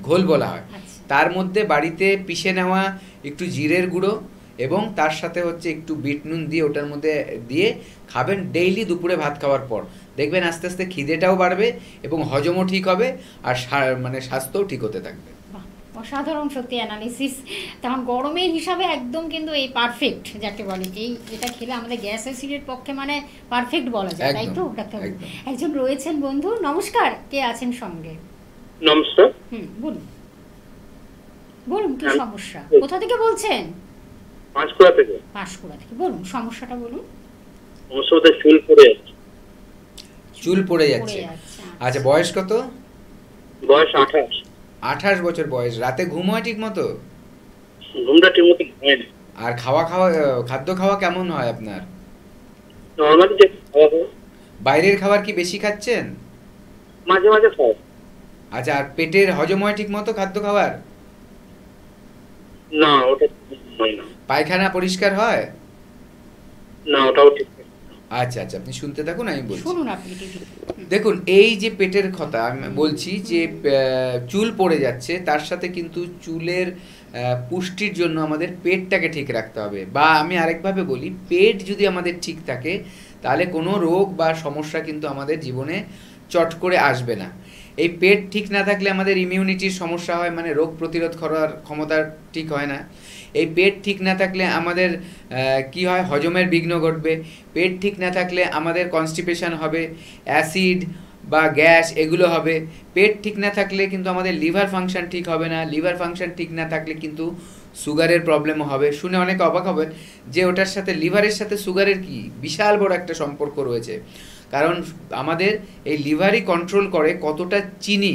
Speaker 2: ঘোল বলা হয়। তার মধ্যে বাড়িতে পিষে নেওয়া একটু জিরের গুঁড়ো এবং তার সাথে হচ্ছে একটু বিট নুন দিয়ে ওটার মধ্যে দিয়ে খাবেন ডেইলি দুপুরে ভাত খাওয়ার পর। দেখবেন আস্তে আস্তে খিদেটাও বাড়বে এবং হজমও ঠিক হবে, আর মানে স্বাস্থ্যও ঠিক হতে থাকবে।
Speaker 1: অসাধারণ সত্যি অ্যানালিসিস। তখন গরমের হিসাবে একদম কিন্তু এই পারফেক্ট যাকে বলে, এটা খেলে আমাদের গ্যাস অ্যাসিডের পক্ষে মানে পারফেক্ট বলা যায়, তাই তো ডাক্তার? একজন রয়েছেন বন্ধু, নমস্কার, কে আছেন সঙ্গে?
Speaker 3: নমস্কার।
Speaker 1: বলুন বলুন, কি সমস্যা, কোথা থেকে বলছেন?
Speaker 3: পাঁশকুড়া থেকে।
Speaker 1: পাঁশকুড়া থেকে। বলুন সমস্যাটা বলুন।
Speaker 3: সমস্যা হতে চুল পড়ে যাচ্ছে।
Speaker 2: চুল পড়ে যাচ্ছে। আচ্ছা, বয়স কত?
Speaker 3: বয়স 28।
Speaker 2: 28 বছর বয়স। রাতে ঘুম হয় ঠিক মতো?
Speaker 3: ঘুমটা ঠিক মতো হয় না।
Speaker 2: আর খাদ্য খাওয়া কেমন হয় আপনার?
Speaker 3: নর্মালি যে খাওয়া হয়
Speaker 2: বাইরের খাবার কি বেশি খাচ্ছেন?
Speaker 3: মাঝে মাঝে খাই।
Speaker 2: আচ্ছা, আর পেটের হজম হয় ঠিক মতো খাদ্য খাবার?
Speaker 3: না, ওটা হয় না।
Speaker 2: পায়খানা পরিষ্কার হয়?
Speaker 3: না, ওটাও ঠিক না।
Speaker 2: আচ্ছা আচ্ছা, আপনি শুনতে থাকুন, আমি বলছি।
Speaker 1: শুনুন আপনি।
Speaker 2: দেখুন, এই যে পেটের কথা আমি বলছি, যে চুল পড়ে যাচ্ছে, তার সাথে কিন্তু চুলের পুষ্টির জন্য আমাদের পেটটাকে ঠিক রাখতে হবে। বা আমি আরেকভাবে বলি, পেট যদি আমাদের ঠিক থাকে তাহলে কোনো রোগ বা সমস্যা কিন্তু আমাদের জীবনে চট করে আসবে না। এই পেট ঠিক না থাকলে আমাদের ইমিউনিটির সমস্যা হয়, মানে রোগ প্রতিরোধ করার ক্ষমতা ঠিক হয় না। এই পেট ঠিক না থাকলে আমাদের কি হয়, হজমের বিঘ্ন ঘটবে। পেট ঠিক না থাকলে আমাদের কনস্টিপেশন হবে, অ্যাসিড বা গ্যাস এগুলো হবে। পেট ঠিক না থাকলে কিন্তু আমাদের লিভার ফাংশন ঠিক হবে না। লিভার ফাংশন ঠিক না থাকলে কিন্তু সুগারের প্রবলেমও হবে। শুনে অনেক অবাক হবেন যে ওটার সাথে, লিভারের সাথে সুগারের কি বিশাল বড় একটা সম্পর্ক রয়েছে। কারণ আমাদের এই লিভারই কন্ট্রোল করে কতটা চিনি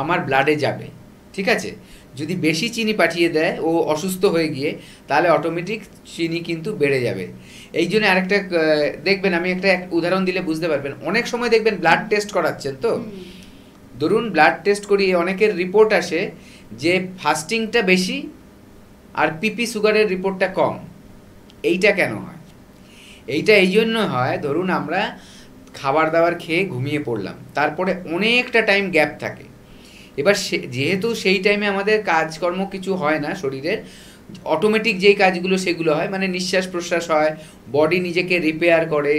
Speaker 2: আমার ব্লাডে যাবে। ঠিক আছে, যদি বেশি চিনি পাঠিয়ে দেয় ও অসুস্থ হয়ে গিয়ে, তাহলে অটোমেটিক চিনি কিন্তু বেড়ে যাবে। এই জন্য আরেকটা দেখবেন, আমি একটা উদাহরণ দিলে বুঝতে পারবেন। অনেক সময় দেখবেন ব্লাড টেস্ট করাচ্ছেন, তো ধরুন ব্লাড টেস্ট করিয়ে অনেকের রিপোর্ট আসে যে ফাস্টিংটা বেশি আর পিপি সুগারের রিপোর্টটা কম। এইটা কেন হয়? এইটা এই জন্য হয়, ধরুন আমরা খাবার দাবার খেয়ে ঘুমিয়ে পড়লাম, তারপরে অনেকটা টাইম গ্যাপ থাকে। এবার যেহেতু সেই টাইমে আমাদের কাজকর্ম কিছু হয় না শরীরের, অটোমেটিক যেই কাজগুলো সেগুলো হয়, মানে নিঃশ্বাস প্রশ্বাস হয়, বডি নিজেকে রিপেয়ার করে,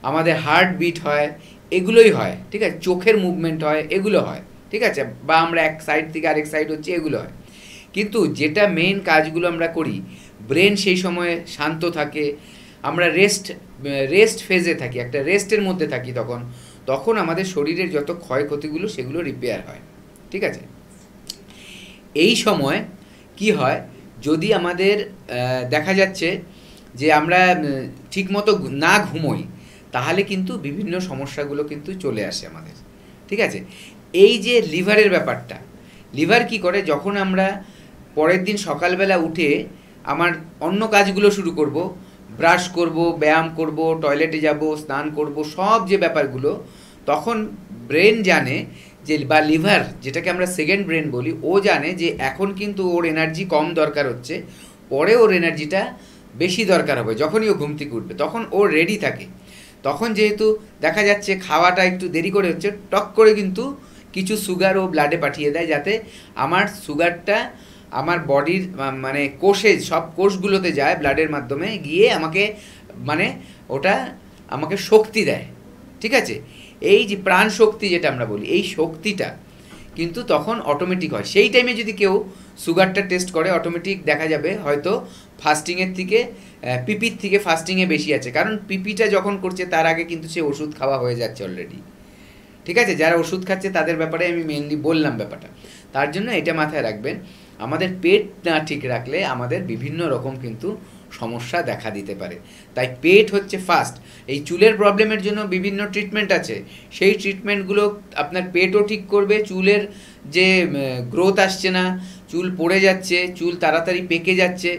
Speaker 2: আমাদের হার্ট বিট হয়, এগুলোই হয়। ঠিক আছে, চোখের মুভমেন্ট হয়, এগুলো হয়। ঠিক আছে, বা আমরা এক সাইড থেকে আরেক সাইড হচ্ছে, এগুলো হয়। কিন্তু যেটা মেন কাজগুলো আমরা করি, ব্রেন সেই সময় শান্ত থাকে, আমরা রেস্ট ফেজে থাকি, একটা রেস্টের মধ্যে থাকি, তখন আমাদের শরীরের যত ক্ষয়ক্ষতিগুলো সেগুলো রিপেয়ার হয়। ঠিক আছে, এই সময় কি হয়, যদি আমাদের দেখা যাচ্ছে যে আমরা ঠিকমতো না ঘুমোই, তাহলে কিন্তু বিভিন্ন সমস্যাগুলো কিন্তু চলে আসে আমাদের। ঠিক আছে, এই যে লিভারের ব্যাপারটা, লিভার কি করে, যখন আমরা পরের দিন সকালবেলা উঠে আমার অন্য কাজগুলো শুরু করব, ব্রাশ করব, ব্যায়াম করব, টয়লেটে যাব, স্নান করব, সব যে ব্যাপারগুলো, তখন ব্রেন জানে যে, বা লিভার যেটাকে আমরা সেকেন্ড ব্রেন বলি, ও জানে যে এখন কিন্তু ওর এনার্জি কম দরকার হচ্ছে, পরে ওর এনার্জিটা বেশি দরকার হবে। যখনই ও ঘুম থেকে উঠবে তখন ও রেডি থাকে। তখন যেহেতু দেখা যাচ্ছে খাওয়াটা একটু দেরি করে হচ্ছে, টক করে কিন্তু কিছু সুগার ও ব্লাডে পাঠিয়ে দেয়, যাতে আমার সুগারটা আমার বডির মানে কোষে, সব কোষগুলোতে যায়, ব্লাডের মাধ্যমে গিয়ে আমাকে মানে ওটা আমাকে শক্তি দেয়। ঠিক আছে, এই যে প্রাণ শক্তি যেটা আমরা বলি, এই শক্তিটা কিন্তু তখন অটোমেটিক হয়। সেই টাইমে যদি কেউ সুগারটা টেস্ট করে, অটোমেটিক দেখা যাবে হয়তো ফাস্টিংয়ের থেকে, পিপির থেকে ফাস্টিংয়ে বেশি আছে। কারণ পিপিটা যখন করছে তার আগে কিন্তু সে ওষুধ খাওয়া হয়ে যাচ্ছে অলরেডি। ঠিক আছে, যারা ওষুধ খাচ্ছে তাদের ব্যাপারে আমি মেনলি বললাম ব্যাপারটা। তার জন্য এটা মাথায় রাখবেন, আমাদের পেট না ঠিক রাখলে আমাদের বিভিন্ন রকম কিন্তু সমস্যা দেখা দিতে পারে। তাই পেট হচ্ছে ফার্স্ট। এই চুলের প্রবলেমের জন্য বিভিন্ন ট্রিটমেন্ট আছে, সেই ট্রিটমেন্টগুলো আপনার পেটও ঠিক করবে, চুলের যে গ্রোথ আসছে না, চুল পড়ে যাচ্ছে, চুল তাড়াতাড়ি পেকে যাচ্ছে,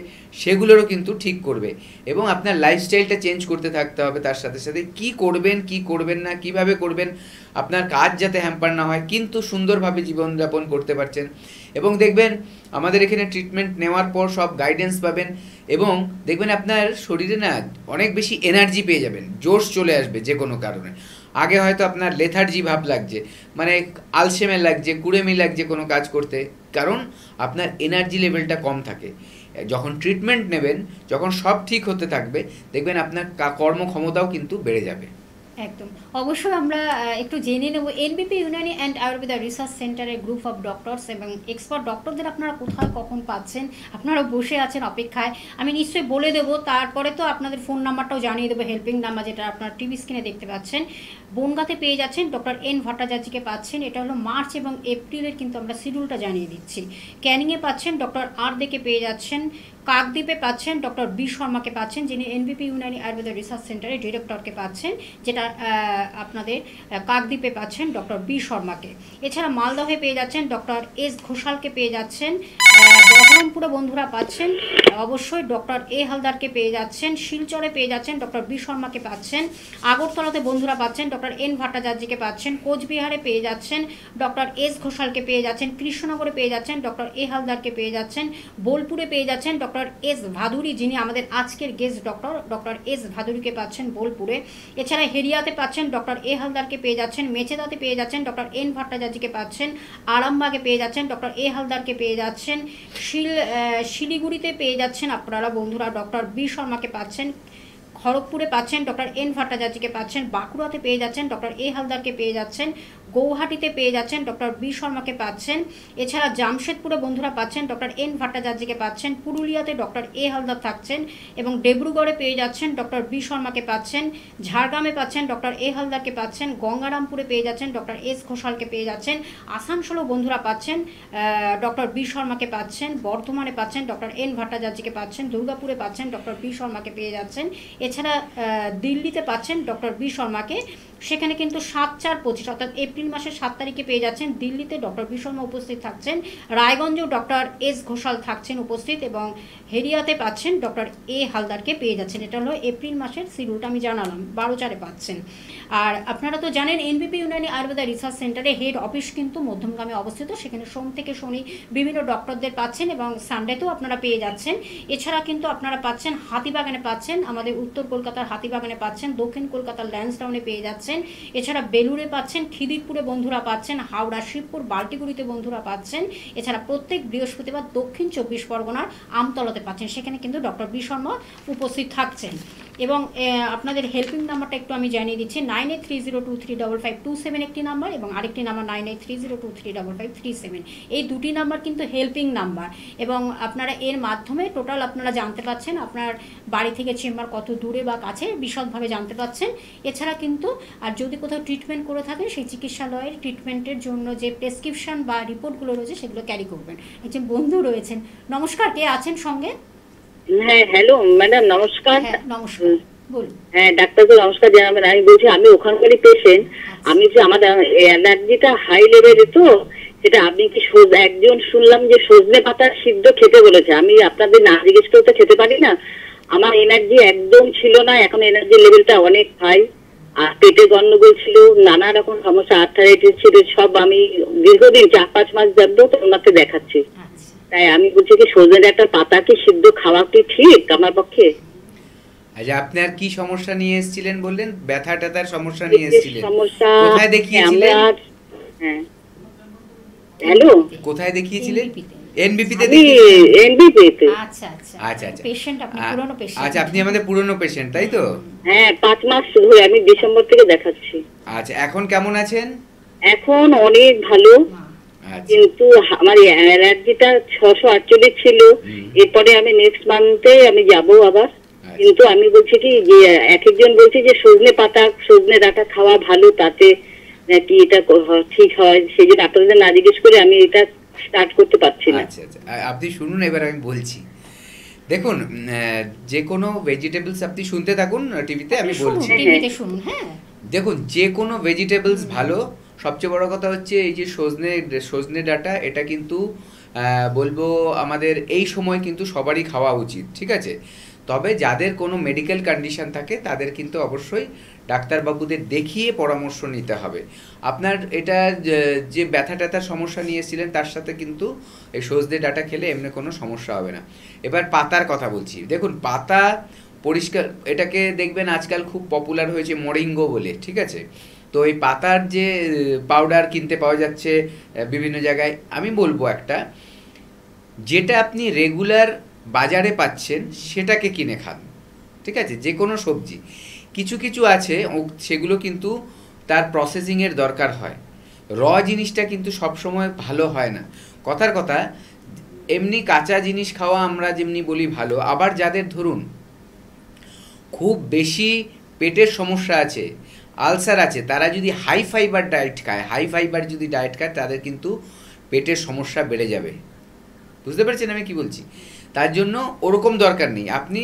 Speaker 2: সেগুলোরও কিন্তু ঠিক করবে। এবং আপনার লাইফস্টাইলটা চেঞ্জ করতে থাকতে হবে, তার সাথে সাথে কী করবেন কী করবেন না, কিভাবে করবেন, আপনার কাজ যাতে হ্যাম্পার না হয় কিন্তু সুন্দরভাবে জীবনযাপন করতে পারছেন। এবং দেখবেন আমাদের এখানে ট্রিটমেন্ট নেওয়ার পর সব গাইডেন্স পাবেন, এবং দেখবেন আপনার শরীরে না অনেক বেশি এনার্জি পেয়ে যাবেন, জোশ চলে আসবে যে কোনো কারণে। আগে হয়তো আপনার লেথার্জি ভাব লাগছে, মানে আলসেমে লাগছে, কুড়েমি লাগছে কোনো কাজ করতে, কারণ আপনার এনার্জি লেভেলটা কম থাকে। যখন ট্রিটমেন্ট নেবেন, যখন সব ঠিক হতে থাকবে, দেখবেন আপনার কর্মক্ষমতাও কিন্তু বেড়ে যাবে।
Speaker 1: একদম, অবশ্যই আমরা একটু জেনে নেব এনবিপি ইউনানি অ্যান্ড আয়ুর্বেদা রিসার্চ সেন্টারের গ্রুপ অফ ডক্টরস এবং এক্সপার্ট ডক্টরদের আপনারা কোথায় কখন পাচ্ছেন, আপনারা বসে আছেন অপেক্ষায়, আমি নিশ্চয়ই বলে দেবো। তারপরে তো আপনাদের ফোন নাম্বারটাও জানিয়ে দেবো, হেল্পিং নাম্বার যেটা আপনার টিভি স্ক্রিনে দেখতে পাচ্ছেন। বনগাঁতে পেয়ে যাচ্ছেন ডক্টর এন ভট্টাচার্যকে পাচ্ছেন, এটা হলো মার্চ এবং এপ্রিলের কিন্তু আমরা শিডিউলটা জানিয়ে দিচ্ছি। ক্যানিংয়ে পাচ্ছেন ডক্টর আর দেখে পেয়ে যাচ্ছেন কাকদ্বীপে পাচ্ছেন ডক্টর বি শর্মাকে পাচ্ছেন, যিনি এনবিপি ইউনানি আয়ুর্বেদা রিসার্চ সেন্টারের ডিরেক্টরকে পাচ্ছেন, যেটা আপনাদের কাকদ্বীপে পাচ্ছেন ডক্টর বি শর্মাকে। এছাড়া মালদহে পেয়ে যাচ্ছেন ডক্টর এস ঘোষালকে পেয়ে যাচ্ছেন, বহরমপুরে বন্ধুরা পাচ্ছেন অবশ্যই ডক্টর এ হালদারকে পেয়ে যাচ্ছেন, শিলচরে পেয়ে যাচ্ছেন ডক্টর বি শর্মাকে পাচ্ছেন, আগরতলাতে বন্ধুরা পাচ্ছেন ডক্টর এন ভট্টাচার্যকে পাচ্ছেন, কোচবিহারে পেয়ে যাচ্ছেন ডক্টর এস ঘোষালকে পেয়ে যাচ্ছেন, কৃষ্ণনগরে পেয়ে যাচ্ছেন ডক্টর এ হালদারকে পেয়ে যাচ্ছেন, বোলপুরে পেয়ে যাচ্ছেন ডক্টর এস ভাদুরী, যিনি আমাদের আজকের গেস্ট ডক্টর এস ভাদুরীকে পাচ্ছেন বোলপুরে। এছাড়া হেরিয়াতে পাচ্ছেন ডক্টর এ হালদারকে পেয়ে যাচ্ছেন, মেচেদাতে পেয়ে যাচ্ছেন ডক্টর এন ভট্টাচার্যকে পাচ্ছেন, আরামবাগে পেয়ে যাচ্ছেন ডক্টর এ হালদারকে পেয়ে যাচ্ছেন, শিলিগুড়িতে পেয়ে যাচ্ছেন আপনারা বন্ধুরা ডক্টর বি শর্মাকে পাচ্ছেন, খড়গপুরে পাচ্ছেন ডক্টর এন ভট্টাচার্যকে পাচ্ছেন, বাঁকুড়াতে পেয়ে যাচ্ছেন ডক্টর এ হালদারকে পেয়ে যাচ্ছেন, গৌহাটিতে পেয়ে যাচ্ছেন ডক্টর বি শর্মাকে পাচ্ছেন। এছাড়া জামশেদপুরে বন্ধুরা পাচ্ছেন ডক্টর এন ভট্টাচার্যকে পাচ্ছেন, পুরুলিয়াতে ডক্টর এ হালদার থাকছেন এবং ডিব্রুগড়ে পেয়ে যাচ্ছেন ডক্টর বি শর্মাকে পাচ্ছেন, ঝাড়গ্রামে পাচ্ছেন ডক্টর এ হালদারকে পাচ্ছেন, গঙ্গারামপুরে পেয়ে যাচ্ছেন ডক্টর এস ঘোষালকে পেয়ে যাচ্ছেন, আসানসোলও বন্ধুরা পাচ্ছেন ডক্টর বি শর্মাকে পাচ্ছেন, বর্ধমানে পাচ্ছেন ডক্টর এন ভট্টাচার্যকে পাচ্ছেন, দুর্গাপুরে পাচ্ছেন ডক্টর বি শর্মাকে পেয়ে যাচ্ছেন। এছাড়া দিল্লিতে পাচ্ছেন ডক্টর বি শর্মাকে, সেখানে কিন্তু 7/4/25 অর্থাৎ এপ্রিল মাসের 7 তারিখে পেয়ে যাচ্ছেন দিল্লিতে ডক্টর বি শর্মা উপস্থিত থাকছেন, রায়গঞ্জেও ডক্টর এস ঘোষাল থাকছেন উপস্থিত এবং হেরিয়াতে পাচ্ছেন ডক্টর এ হালদারকে পেয়ে যাচ্ছেন। এটা হলো এপ্রিল মাসের শিডিউলটা আমি জানালাম, 12/4 পাচ্ছেন। আর আপনারা তো জানেন এনবিপি ইউনানি আয়ুর্বেদা রিসার্চ সেন্টারে হেড অফিস কিন্তু মধ্যমগ্রামে অবস্থিত, সেখানে সোম থেকে শনি বিভিন্ন ডক্টরদের পাচ্ছেন এবং সানডেতেও আপনারা পেয়ে যাচ্ছেন। এছাড়া কিন্তু আপনারা পাচ্ছেন হাতিবাগানে পাচ্ছেন, আমাদের উত্তর কলকাতার হাতিবাগানে পাচ্ছেন, দক্ষিণ কলকাতার ল্যান্সডাউনে পেয়ে যাচ্ছেন, এছাড়া বেলুড়ে পাচ্ছেন, খিদিরপুরে বন্ধুরা পাচ্ছেন, হাওড়া, শিবপুর, বাল্টিগুড়িতে বন্ধুরা পাচ্ছেন। এছাড়া প্রত্যেক বৃহস্পতিবার দক্ষিণ 24 পরগনার আমতলাতে পাচ্ছেন, সেখানে কিন্তু ডক্টর বি শর্মা উপস্থিত থাকছেন। এবং আপনাদের হেল্পিং নাম্বারটা একটু আমি জানিয়ে দিচ্ছি, 9830235527 একটি নাম্বার এবং আরেকটি নাম্বার 9830235537। এই দুটি নাম্বার কিন্তু হেল্পিং নাম্বার এবং আপনারা এর মাধ্যমে টোটাল আপনারা জানতে পাচ্ছেন আপনার বাড়ি থেকে চেম্বার কত দূরে বা কাছে বিশদভাবে জানতে পাচ্ছেন। এছাড়া কিন্তু আর যদি কোথাও ট্রিটমেন্ট করে থাকেন সেই চিকিৎসালয়ের ট্রিটমেন্টের জন্য যে প্রেসক্রিপশন বা রিপোর্টগুলো রয়েছে সেগুলো ক্যারি করবেন। একজন বন্ধু রয়েছেন, নমস্কার, কে আছেন সঙ্গে?
Speaker 4: হ্যাঁ, হ্যালো ম্যাডাম, নমস্কার।
Speaker 1: হ্যাঁ নমস্কার, বলুন।
Speaker 4: হ্যাঁ, ডাক্তারকে নমস্কার জানাবেন। আমি বলছি আমি ওখানকারই পেশেন্ট। আমি যে আমার অ্যালার্জিটা হাই লেভেলে, তো সেটা আপনি কি একজন শুনলাম যে সজনে পাতা সিদ্ধ খেতে বলেছে, আমি আপনাদের না জিজ্ঞেস করে তো খেতে পারি না। আমার এনার্জি একদম ছিল না, এখন এনার্জি লেভেলটা অনেক হাই। আর পেটে গন্ডগোল ছিল, নানা রকম সমস্যা, আর্থারাইটিস ছিল, সব আমি দীর্ঘদিন 4-5 মাস যাবত ওনাকে দেখাচ্ছি। তাই আমি বলছি কি সজনের একটা পাতা কি সিদ্ধ খাওয়া কি ঠিক আমার পক্ষে?
Speaker 2: আচ্ছা, আপনার কি সমস্যা নিয়ে এসেছিলেন বললেন? ব্যথা ট্যাথার সমস্যা নিয়ে এসেছিলেন?
Speaker 4: সমস্যা
Speaker 2: কোথায় দেখিয়েছিলেন?
Speaker 4: হ্যাঁ, হ্যালো,
Speaker 2: কোথায় দেখিয়েছিলেন? এনবিপিতে
Speaker 4: আমি এনবিপিতে।
Speaker 1: আচ্ছা আচ্ছা
Speaker 2: আচ্ছা আচ্ছা
Speaker 1: পেশেন্ট, আপনি পুরনো পেশেন্ট।
Speaker 2: আচ্ছা, আপনি আমাদের পুরনো পেশেন্ট তাই তো?
Speaker 4: হ্যাঁ, 5 মাস ধরে আমি ডিসেম্বর থেকে দেখাচ্ছি।
Speaker 2: আচ্ছা, এখন কেমন আছেন?
Speaker 4: এখন অনেক ভালো,
Speaker 2: আচ্ছা,
Speaker 4: কিন্তু আমার অ্যালার্জিটা 648 ছিল। এরপরে আমি নেক্সট মান্থে আমি যাব আবার। কিন্তু আমি বলছি কি যে এক একজন বলছে যে সজনে পাতা সজনে ডাঁটা খাওয়া ভালো, তাতে নাকি এটা ঠিক হয়। সেই জন্য আপনাদের না জিজ্ঞেস করে আমি এটা স্টার্ট করতে পারছি না।
Speaker 2: আচ্ছা আচ্ছা, আপনি শুনুন, এবার আমি বলছি। দেখুন, যে কোনো ভেজিটেবলস আপনি শুনতে থাকুন টিভিতে, আমি বলছি।
Speaker 1: টিভিতে শুনুন। হ্যাঁ,
Speaker 2: দেখুন, যে কোনো ভেজিটেবলস ভালো। সবচেয়ে বড় কথা হচ্ছে এই যে সজনে ডাঁটা, এটা কিন্তু বলবো আমাদের এই সময় কিন্তু সবারই খাওয়া উচিত, ঠিক আছে? তবে যাদের কোনো মেডিকেল কন্ডিশন থাকে তাদের কিন্তু অবশ্যই ডাক্তারবাবুদের দেখিয়ে পরামর্শ নিতে হবে। আপনার এটা যে ব্যথা ট্যাথার সমস্যা নিয়েছিলেন তার সাথে কিন্তু এই সজনে ডাঁটা খেলে এমনি কোনো সমস্যা হবে না। এবার পাতার কথা বলছি। দেখুন, পাতা পরিষ্কার, এটাকে দেখবেন আজকাল খুব পপুলার হয়েছে মরিঙ্গো বলে, ঠিক আছে? তো এই পাতার যে পাউডার কিনতে পাওয়া যাচ্ছে বিভিন্ন জায়গায়, আমি বলবো একটা, যেটা আপনি রেগুলার বাজারে পাচ্ছেন সেটাকে কিনে খান, ঠিক আছে? যে কোনো সবজি, কিছু কিছু আছে সেগুলো কিন্তু তার প্রসেসিংয়ের দরকার হয়। র জিনিসটা কিন্তু সবসময় ভালো হয় না। কথার কথা, এমনি কাঁচা জিনিস খাওয়া আমরা যেমনি বলি ভালো, আবার যাদের ধরুন খুব বেশি পেটের সমস্যা আছে, আলসার আছে, তারা যদি হাই ফাইবার ডায়েট খায়, তাদের কিন্তু পেটের সমস্যা বেড়ে যাবে, বুঝতে পারছেন আমি কি বলছি? তার জন্য ওরকম দরকার নেই, আপনি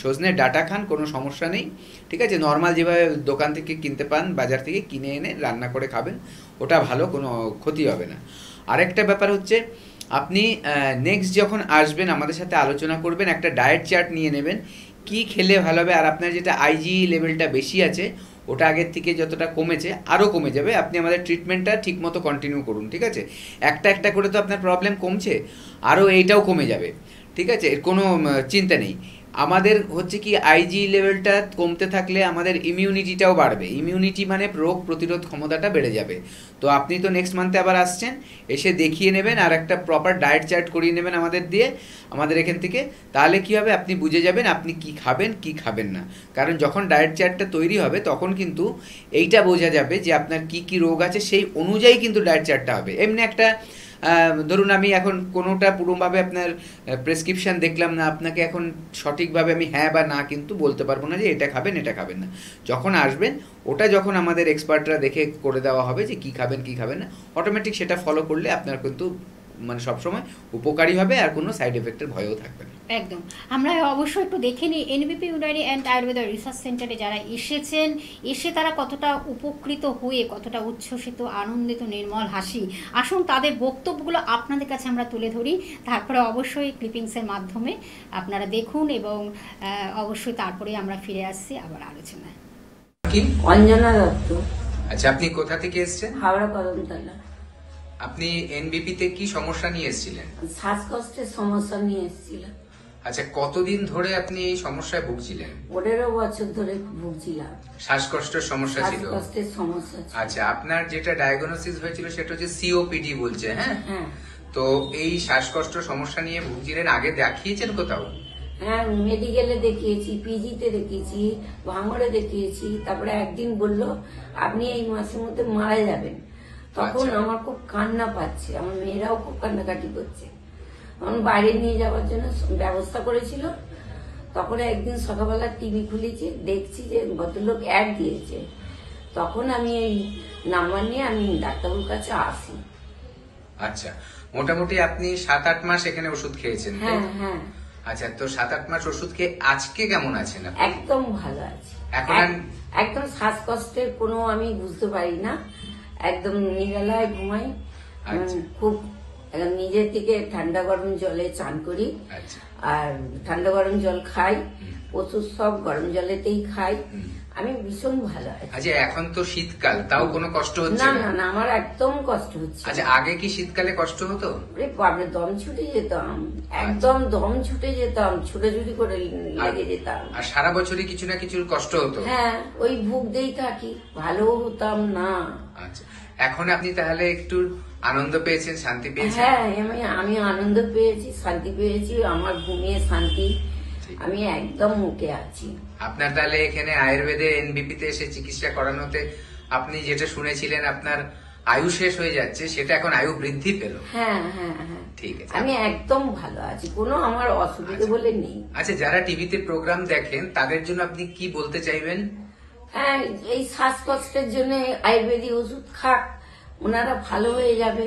Speaker 2: সজনের ডাঁটা খান, কোনো সমস্যা নেই, ঠিক আছে? নর্মাল যেভাবে দোকান থেকে কিনতে পান, বাজার থেকে কিনে এনে রান্না করে খাবেন, ওটা ভালো, কোনো ক্ষতি হবে না। আরেকটা ব্যাপার হচ্ছে, আপনি নেক্সট যখন আসবেন আমাদের সাথে আলোচনা করবেন, একটা ডায়েট চার্ট নিয়ে নেবেন, কি খেলে ভালো হবে। আর আপনার যেটা আইজি লেভেলটা বেশি আছে, ওটা আগের থেকে যতটা কমেছে আরও কমে যাবে। আপনি আমাদের ট্রিটমেন্টটা ঠিকমতো কন্টিনিউ করুন, ঠিক আছে? একটা একটা করে তো আপনার প্রবলেম কমছে, আরও এইটাও কমে যাবে, ঠিক আছে? এর কোনো চিন্তা নেই। আমাদের হচ্ছে কি, আইজি লেভেলটা কমতে থাকলে আমাদের ইমিউনিটিটাও বাড়বে। ইমিউনিটি মানে রোগ প্রতিরোধ ক্ষমতাটা বেড়ে যাবে। তো আপনি তো নেক্সট মান্থে আবার আসছেন, এসে দেখিয়ে নেবেন আর একটা প্রপার ডায়েট চার্ট করিয়ে নেবেন আমাদের দিয়ে, আমাদের এখান থেকে। তাহলে কি হবে, আপনি বুঝে যাবেন আপনি কি খাবেন কি খাবেন না। কারণ যখন ডায়েট চার্টটা তৈরি হবে তখন কিন্তু এইটা বোঝা যাবে যে আপনার কি কি রোগ আছে, সেই অনুযায়ী কিন্তু ডায়েট চার্টটা হবে। এমনি একটা ধরুন আমি এখন কোনোটা পুরোভাবে আপনার প্রেসক্রিপশান দেখলাম না, আপনাকে এখন সঠিকভাবে আমি হ্যাঁ বা না কিন্তু বলতে পারবো না যে এটা খাবেন এটা খাবেন না। যখন আসবেন, ওটা যখন আমাদের এক্সপার্টরা দেখে করে দেওয়া হবে যে কী খাবেন কী খাবেন না, অটোমেটিক সেটা ফলো করলে আপনার কিন্তু মানে সবসময় উপকারী হবে, আর কোনো সাইড এফেক্টের ভয়ও থাকবে না।
Speaker 1: একদম। আমরা অবশ্যই একটু দেখে নিই এনবিপি ইউনানি অ্যান্ড আয়ুর্বেদা রিসার্চ সেন্টারে যারা এসেছেন, এসে তারা কতটা উপকৃত হয়ে, কতটা উচ্ছ্বসিত, আনন্দিত, নির্মল হাসি। আসুন তাদের বক্তব্যগুলো আপনাদের কাছে আমরা তুলে ধরি, তারপরে অবশ্যই ক্লিপিংসের মাধ্যমে আপনারা দেখুন, এবং অবশ্যই তারপরে আমরা ফিরে আসছি আবার আলোচনায়।
Speaker 2: কি
Speaker 5: অঞ্জনা দত্ত,
Speaker 2: আচ্ছা, আপনি কোথা থেকে এসেছেন?
Speaker 5: হাওড়া কদমতলা।
Speaker 2: আপনি এনবিপিতে কি সমস্যা নিয়ে এসেছিলেন?
Speaker 5: শ্বাসকষ্টের সমস্যা নিয়ে এসেছিলাম।
Speaker 2: আচ্ছা, কতদিন ধরে আপনি এই সমস্যায় ভুগছিলেন?
Speaker 5: 15 বছর ধরে ভুগছিলাম,
Speaker 2: শ্বাসকষ্টের সমস্যা ছিল।
Speaker 5: শ্বাসকষ্টের সমস্যা ছিল।
Speaker 2: আচ্ছা, আপনার যেটা ডায়াগনোসিস হয়েছিল সেটা হচ্ছে সিওপিডি বলছে, হ্যাঁ?
Speaker 5: হ্যাঁ
Speaker 2: তো এই শ্বাসকষ্ট সমস্যা নিয়ে ভুগছিলেন, আগে দেখিয়েছেন কোথাও?
Speaker 5: হ্যাঁ, মেডিকেলে দেখিয়েছি, পিজিতে দেখিয়েছি, ভাঙড়ে দেখিয়েছি। তারপরে একদিন বললো আপনি এই মাসের মধ্যে মারা যাবেন। তখন
Speaker 2: আচ্ছা।
Speaker 5: আমার খুব কান্না পাচ্ছে, আমার মেয়েরাও খুব কান্নাকাটি করছে। তখন বাইরে নিয়ে যাওয়ার জন্য ব্যবস্থা করেছিল। তখন একদিন সকালবেলা টিভি খুলেছি, দেখছি যে ভদ্রলোক অ্যাড দিয়েছে। তখন আমি এই নাম্বার নিয়ে আমি ডাক্তারবাবুর কাছে আসি।
Speaker 2: আচ্ছা, মোটামুটি আপনি 7-8 মাস এখানে ওষুধ খেয়েছেন, তাই?
Speaker 5: হ্যাঁ হ্যাঁ,
Speaker 2: আচ্ছা, তো 7-8 মাস ওষুধ খেয়ে আজকে কেমন আছেন আপনি?
Speaker 5: একদম ভালো আছি।
Speaker 2: এখন
Speaker 5: একদম শ্বাসকষ্টের কোনো আমি বুঝতে পারি না, একদম নিরালায় ঘুমাই।
Speaker 2: আচ্ছা।
Speaker 5: খুব নিজের থেকে ঠান্ডা গরম জলে চান করি,
Speaker 2: আচ্ছা।
Speaker 5: আর ঠান্ডা গরম জল খাই, ওষুধ সব গরম জলেতেই খাই। আমি ভীষণ ভালো আছি।
Speaker 2: আচ্ছা, এখন তো শীতকাল, তাও কোনো কষ্ট হচ্ছে
Speaker 5: না
Speaker 2: না?
Speaker 5: না না, আমার একদম কষ্ট হচ্ছে না।
Speaker 2: আচ্ছা, আগে কি শীতকালে কষ্ট হতো?
Speaker 5: ওরে বাপরে, দম ছুটে যেতাম, একদম দম ছুটে যেতাম, ছুটাছুটি করে লেগে যেতাম।
Speaker 2: আর সারা বছরই কিছু না কিছু কষ্ট হতো?
Speaker 5: হ্যাঁ, ওই ভুগতেই থাকি, ভালো হতাম না।
Speaker 2: আচ্ছা, এখন আপনি তাহলে একটু আনন্দ পেয়েছেন, শান্তি পেয়েছেন?
Speaker 5: হ্যাঁ, আমি আনন্দ পেয়েছি, শান্তি পেয়েছি, আমার ঘুমিয়ে শান্তি, আমি একদম মুখে আছি।
Speaker 2: আপনার তাহলে এখানে আয়ুর্বেদে এনবিপিতে এসে চিকিৎসা করানোতে আপনি যেটা শুনেছিলেন আপনার আয়ু শেষ হয়ে যাচ্ছে, সেটা এখন আয়ু বৃদ্ধি পেল।
Speaker 5: হ্যাঁ হ্যাঁ হ্যাঁ,
Speaker 2: ঠিক আছে।
Speaker 5: আমি একদম ভালো আছি, কোনো আমার অসুবিধা বলে নেই।
Speaker 2: আচ্ছা, যারা টিভিতে প্রোগ্রাম দেখেন তাদের জন্য আপনি কি বলতে চাইবেন?
Speaker 5: হ্যাঁ, এই শ্বাসকষ্টের জন্য আয়ুর্বেদিক ওষুধ খাক, ওনারা ভালো হয়ে যাবে।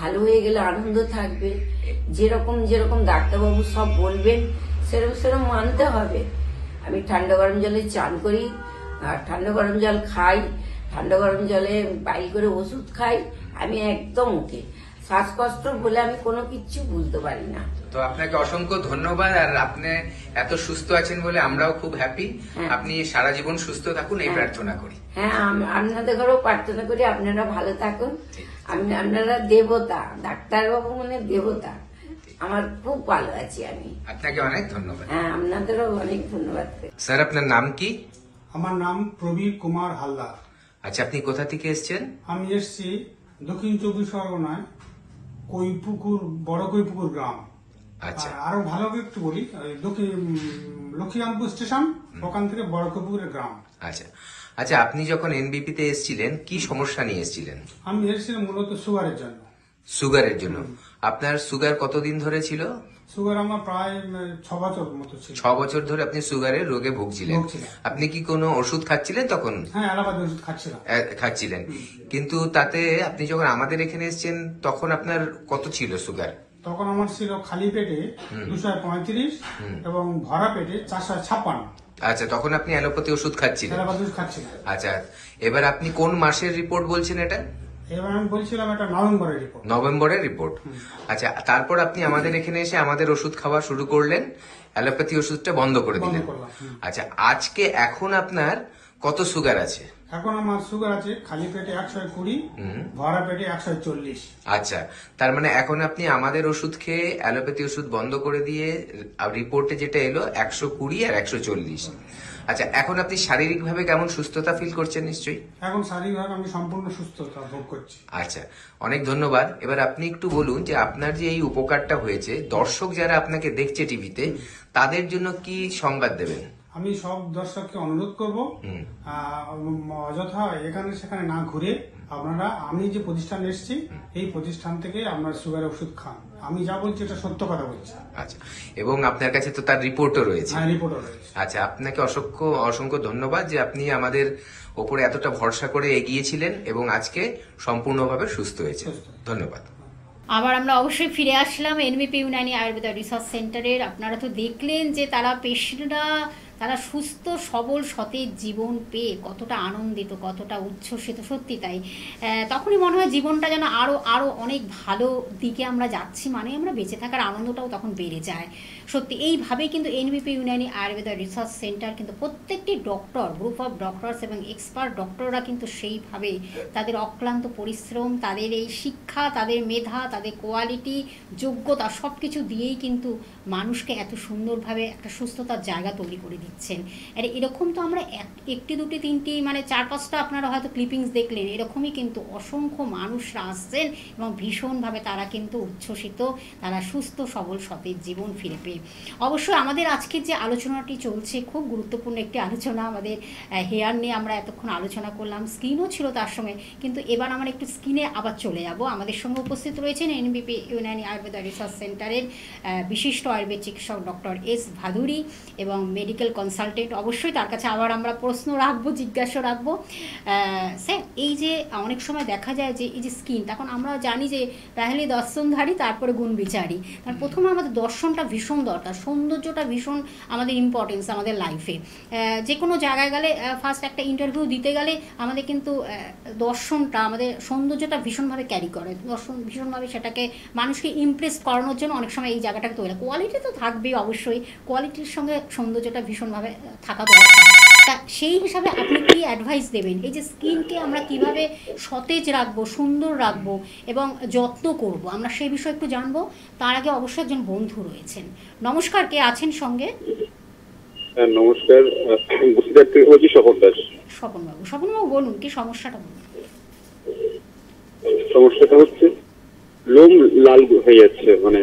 Speaker 5: ভালো হয়ে গেলে আনন্দ থাকবে। যেরকম যেরকম ডাক্তারবাবু সব বলবেন সেরকম সেরকম মানতে হবে। আমি ঠান্ডা গরম জলে চান করি, আর ঠান্ডা গরম জল খাই, ঠান্ডা গরম জলে বাইল করে ওষুধ খাই। আমি একদম ওকে। শ্বাসকষ্ট বলে আমি কোনো কিচ্ছু বুঝতে পারি না।
Speaker 2: তো আপনাকে অসংখ্য ধন্যবাদ। আর আপনি এত সুস্থ আছেন বলে আমরাও খুব হ্যাপি। আপনি সারা জীবন সুস্থ থাকুন, এই প্রার্থনা করি।
Speaker 5: হ্যাঁ, আপনাদের ঘরেও প্রার্থনা করি আপনারা ভালো থাকুন। আপনারা দেবতা, ডাক্তারবাবু মানে দেবতা। আমার খুব ভালো আছি আমি।
Speaker 2: আপনাকে অনেক ধন্যবাদ।
Speaker 5: হ্যাঁ, আপনাদেরও অনেক ধন্যবাদ।
Speaker 2: স্যার, আপনার নাম কি?
Speaker 6: আমার নাম প্রবীর কুমার হালদার।
Speaker 2: আচ্ছা, আপনি কোথা থেকে এসেছেন?
Speaker 6: আমি এসেছি দক্ষিণ 24 পরগনায়, কৈপুকুর, বড় কৈপুকুর গ্রাম।
Speaker 2: আচ্ছা।
Speaker 6: আর আরো ভালো করে একটু বলি, দক্ষিণ লক্ষ্মীরামপুর স্টেশন, ওখান থেকে বড় কৈপুকুরের গ্রাম।
Speaker 2: আচ্ছা আচ্ছা, আপনি যখন এনবিপিতে এসেছিলেন কি সমস্যা নিয়ে এসেছিলেন?
Speaker 6: আমি এসেছিলাম মূলত সুগারের জন্য।
Speaker 2: সুগারের জন্য? আপনার সুগার কতদিন ধরে ছিল?
Speaker 6: সুগার আমার প্রায় 6 বছর মতো ছিল।
Speaker 2: 6 বছর ধরে আপনি সুগারের রোগে ভুগছিলেন। আপনি কি কোনো ওষুধ খাচ্ছিলেন তখন?
Speaker 6: হ্যাঁ, অ্যালোপ্যাথি ওষুধ খাচ্ছিলাম।
Speaker 2: খাচ্ছিলেন, কিন্তু তাতে আপনি যখন আমাদের এখানে এসেছেন তখন আপনার কত ছিল সুগার?
Speaker 6: তখন আমার ছিল খালি পেটে 235 এবং ভরা পেটে 456।
Speaker 2: আচ্ছা, তখন আপনি অ্যালোপ্যাথি ওষুধ খাচ্ছিলেন।
Speaker 6: অ্যালোপ্যাথি ওষুধ খাচ্ছিলাম।
Speaker 2: আচ্ছা, এবার আপনি কোন মাসের রিপোর্ট বলছেন এটা?
Speaker 6: এবার আমি বলছিলাম এটা নভেম্বরের রিপোর্ট।
Speaker 2: নভেম্বরের রিপোর্ট। আচ্ছা, তারপর আপনি আমাদের এখানে এসে আমাদের ওষুধ খাওয়া শুরু করলেন, অ্যালোপ্যাথি ওষুধটা বন্ধ করে দিলেন।
Speaker 6: করলাম।
Speaker 2: আচ্ছা, আজকে এখন আপনার কত সুগার আছে?
Speaker 6: এখন আমার সুগার আছে খালি পেটে 120, ভরা পেটে 140।
Speaker 2: আচ্ছা, তার মানে এখন আপনি আমাদের ওষুধ খেয়ে অ্যালোপ্যাথি ওষুধ বন্ধ করে দিয়ে রিপোর্টে যেটা এলো 120 আর 140। আচ্ছা, এখন আপনি শারীরিকভাবে কেমন সুস্থতা ফিল করছেন? নিশ্চয়ই
Speaker 6: এখন শারীরিকভাবে আমি সম্পূর্ণ সুস্থতা ভোগ করছি।
Speaker 2: আচ্ছা, অনেক ধন্যবাদ। এবার আপনি একটু বলুন যে আপনার যে এই উপকারটা হয়েছে, দর্শক যারা আপনাকে দেখছে টিভিতে, তাদের জন্য কি সংবাদ দেবেন?
Speaker 6: আমি সব দর্শককে অনুরোধ করব অযথা এখানে সেখানে না ঘুরে আপনারা আমি যে প্রতিষ্ঠানে এসেছি এই প্রতিষ্ঠান থেকে আপনার সুগারের ওষুধ খান। আমি যা বলছি এটা সত্য কথা বলছি।
Speaker 2: আচ্ছা, এবং আপনার কাছে তো তার রিপোর্টও রয়েছে।
Speaker 6: হ্যাঁ, রিপোর্টও রয়েছে।
Speaker 2: আচ্ছা, আপনাকে অসংখ্য অসংখ্য ধন্যবাদ যে আপনি আমাদের ওপরে এতটা ভরসা করে এগিয়েছিলেন এবং আজকে সম্পূর্ণভাবে সুস্থ হয়েছে। ধন্যবাদ।
Speaker 1: আবার আমরা অবশ্যই ফিরে আসলাম এনবিপি ইউনানি আয়ুর্বেদা রিসার্চ সেন্টারের। আপনারা তো দেখলেন যে তারা পেশেন্টরা তারা সুস্থ সবল সতেজ জীবন পেয়ে কতটা আনন্দিত, কতটা উচ্ছ্বসিত। সত্যি তাই, তখনই মনে হয় জীবনটা যেন আরও অনেক ভালো দিকে আমরা যাচ্ছি, মানে আমরা বেঁচে থাকার আনন্দটাও তখন বেড়ে যায়। সত্যি এইভাবেই কিন্তু এনবিপি ইউনানি আয়ুর্বেদা রিসার্চ সেন্টার কিন্তু প্রত্যেকটি ডক্টর, গ্রুপ অফ ডক্টরস এবং এক্সপার্ট ডক্টররা কিন্তু সেইভাবে তাদের অক্লান্ত পরিশ্রম, তাদের এই শিক্ষা, তাদের মেধা, তাদের কোয়ালিটি, যোগ্যতা সব কিছু দিয়েই কিন্তু মানুষকে এত সুন্দরভাবে একটা সুস্থতার জায়গা তৈরি করে দিচ্ছেন। আর এরকম তো আমরা একটি দুটি তিনটি মানে 4-5টা আপনারা হয়তো ক্লিপিংস দেখলেন, এরকমই কিন্তু অসংখ্য মানুষরা আসছেন এবং ভীষণভাবে তারা কিন্তু উচ্ছ্বসিত, তারা সুস্থ সবল সতেজ জীবন ফিরে পেয়ে। অবশ্যই আমাদের আজকের যে আলোচনাটি চলছে খুব গুরুত্বপূর্ণ একটি আলোচনা। আমাদের হেয়ার নিয়ে আমরা এতক্ষণ আলোচনা করলাম, স্কিনও ছিল তার সঙ্গে, কিন্তু এবার আমরা একটু স্কিনে আবার চলে যাব। আমাদের সঙ্গে উপস্থিত রয়েছেন এনবিপি ইউনানি আয়ুর্বেদা রিসার্চ সেন্টারের বিশিষ্ট আয়ুর্বেদ চিকিৎসক ডক্টর এস ভাদুরী এবং মেডিকেল কনসালটেন্ট। অবশ্যই তার কাছে আবার আমরা প্রশ্ন রাখবো, জিজ্ঞাসা রাখবো। স্যার, এই যে অনেক সময় দেখা যায় যে এই যে স্কিন, তখন আমরা জানি যে পেহলে দর্শনধারী তারপরে গুণ বিচারী। তার প্রথমে আমাদের দর্শনটা ভীষণ দরকার, সৌন্দর্যটা ভীষণ আমাদের ইম্পর্টেন্স আমাদের লাইফে। যে কোনো জায়গায় গেলে, ফার্স্ট একটা ইন্টারভিউ দিতে গেলে আমাদের কিন্তু দর্শনটা, আমাদের সৌন্দর্যটা ভীষণভাবে ক্যারি করে, দর্শন ভীষণভাবে সেটাকে মানুষকে ইমপ্রেস করানোর জন্য অনেক সময় এই জায়গাটাকে তৈরি। কোয়ালিটি তো থাকবেই অবশ্যই, কোয়ালিটির সঙ্গে সৌন্দর্যটা ভীষণভাবে থাকা দরকার। তা সেই হিসাবে আপনি কি অ্যাডভাইস দেবেন এই যে স্কিনকে আমরা কিভাবে সতেজ রাখবো, সুন্দর রাখবো এবং যত্ন করব, আমরা সেই বিষয়ে একটু জানবো। তার আগে অবশ্যই একজন বন্ধু রয়েছেন। নমস্কার, কে আছেন সঙ্গে?
Speaker 3: নমস্কার, বসিরহাট থেকে বলছি স্বপন দাস।
Speaker 1: স্বপনবাবু, স্বপনবাবু বলুন কি সমস্যাটা বলুন।
Speaker 3: সমস্যাটা হচ্ছে লোম লাল হয়ে যাচ্ছে, মানে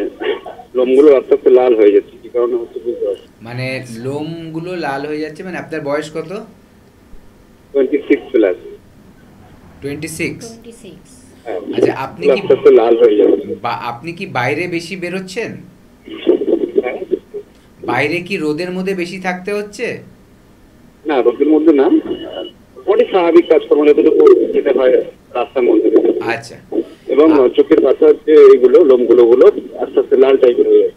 Speaker 3: লোমগুলো আস্তে আস্তে লাল হয়ে যাচ্ছে। কি কারণে হচ্ছে বুঝতে পারছি।
Speaker 2: মানে লোমগুলো লাল হয়ে যাচ্ছে, মানে আপনার বয়স কত?
Speaker 3: 26 প্লাস।
Speaker 2: 26।
Speaker 1: 26।
Speaker 2: আচ্ছা, আপনি কি
Speaker 3: আস্তে আস্তে লাল হয়ে যাচ্ছে?
Speaker 2: আপনি কি বাইরে বেশি বেরোচ্ছেন? বাইরে কি রোদের মধ্যে বেশি থাকতে হচ্ছে?
Speaker 3: না, রোদের মধ্যে না, অনেক স্বাভাবিক কাজকর্ম যেটা হয় রাস্তার মধ্যে।
Speaker 2: আচ্ছা,
Speaker 3: এবং চোখের পাতার যে এইগুলো লোমগুলো আস্তে আস্তে লাল টাইপের হয়ে যায়।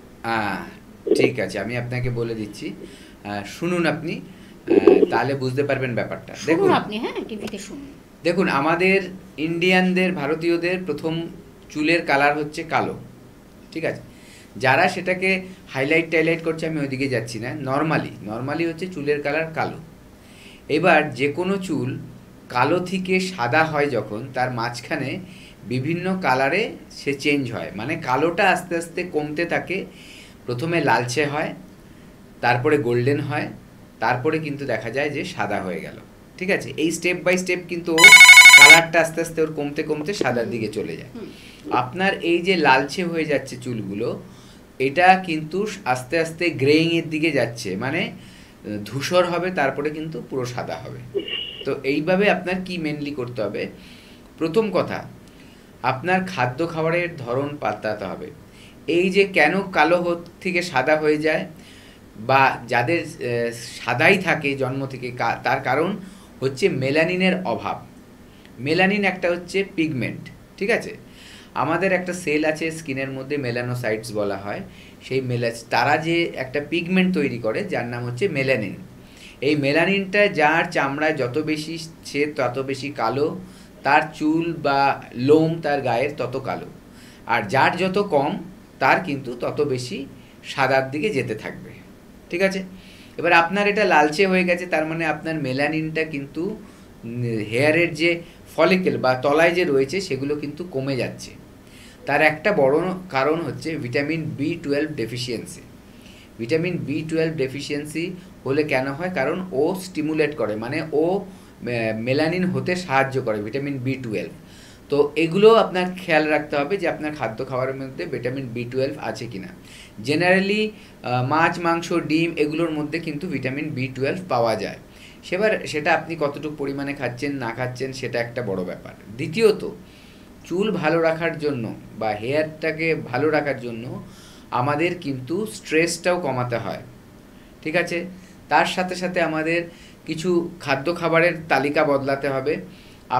Speaker 2: ঠিক আছে, আমি আপনাকে বলে দিচ্ছি, শুনুন আপনি, তাহলে বুঝতে পারবেন ব্যাপারটা। দেখুন
Speaker 1: আপনি, হ্যাঁ, টিভিতে শুনুন।
Speaker 2: দেখুন, আমাদের ইন্ডিয়ানদের, ভারতীয়দের প্রথম চুলের কালার হচ্ছে কালো, ঠিক আছে? যারা সেটাকে হাইলাইট করছে, আমি ওইদিকে যাচ্ছি না। নর্মালি হচ্ছে চুলের কালার কালো। এবার যে কোনো চুল কালো থেকে সাদা হয় যখন, তার মাঝখানে বিভিন্ন কালারে সে চেঞ্জ হয়, মানে কালোটা আস্তে আস্তে কমতে থাকে। প্রথমে লালচে হয়, তারপরে গোল্ডেন হয়, তারপরে কিন্তু দেখা যায় যে সাদা হয়ে গেল, ঠিক আছে? এই স্টেপ বাই স্টেপ কিন্তু কালারটা আস্তে আস্তে ওর কমতে কমতে সাদার দিকে চলে যায়। আপনার এই যে লালচে হয়ে যাচ্ছে চুলগুলো, এটা কিন্তু আস্তে আস্তে গ্রেইংয়ের দিকে যাচ্ছে, মানে ধূসর হবে, তারপরে কিন্তু পুরো সাদা হবে। তো এইভাবে আপনার কি মেনলি করতে হবে, প্রথম কথা আপনার খাদ্য খাবারের ধরন পাল্টাতে হবে। এই যে কেন কালো থেকে সাদা হয়ে যায়, বা যাদের সাদাই থাকে জন্ম থেকে, তার কারণ হচ্ছে মেলানিনের অভাব। মেলানিন একটা হচ্ছে পিগমেন্ট, ঠিক আছে? আমাদের একটা সেল আছে স্কিনের মধ্যে, মেলানোসাইটস বলা হয়, সেই তারা যে একটা পিগমেন্ট তৈরি করে যার নাম হচ্ছে মেলানিন। এই মেলানিনটা যার চামড়ায় যত বেশি সে তত বেশি কালো, তার চুল বা লোম তার গায়ের তত কালো, আর যার যত কম তার কিন্তু তত বেশি সাদার দিকে যেতে থাকবে। ঠিক আছে, এবার আপনার এটা লালচে হয়ে গেছে, তার মানে আপনার মেলানিনটা কিন্তু হেয়ারের যে ফলিকেল বা তলায় যে রয়েছে সেগুলো কিন্তু কমে যাচ্ছে। তার একটা বড় কারণ হচ্ছে vitamin B12 deficiency. Vitamin B12 deficiency হলে কেন হয়? কারণ ও স্টিমুলেট করে, মানে ও মেলানিন হতে সাহায্য করে, ভিটামিন B12। তো এগুলো আপনার খেয়াল রাখতে হবে যে আপনার খাদ্য খাবারের মধ্যে ভিটামিন B12 আছে কিনা। জেনারেলি মাছ, মাংস, ডিম এগুলোর মধ্যে কিন্তু ভিটামিন B12 পাওয়া যায়। সেটা আপনি কতটুকু পরিমাণে খাচ্ছেন না খাচ্ছেন সেটা একটা বড় ব্যাপার। দ্বিতীয়ত, চুল ভালো রাখার জন্য বা হেয়ারটাকে ভালো রাখার জন্য আমাদের কিন্তু স্ট্রেসটাও কমাতে হয়। ঠিক আছে, তার সাথে সাথে আমাদের কিছু খাদ্য খাবারের তালিকা বদলাতে হবে।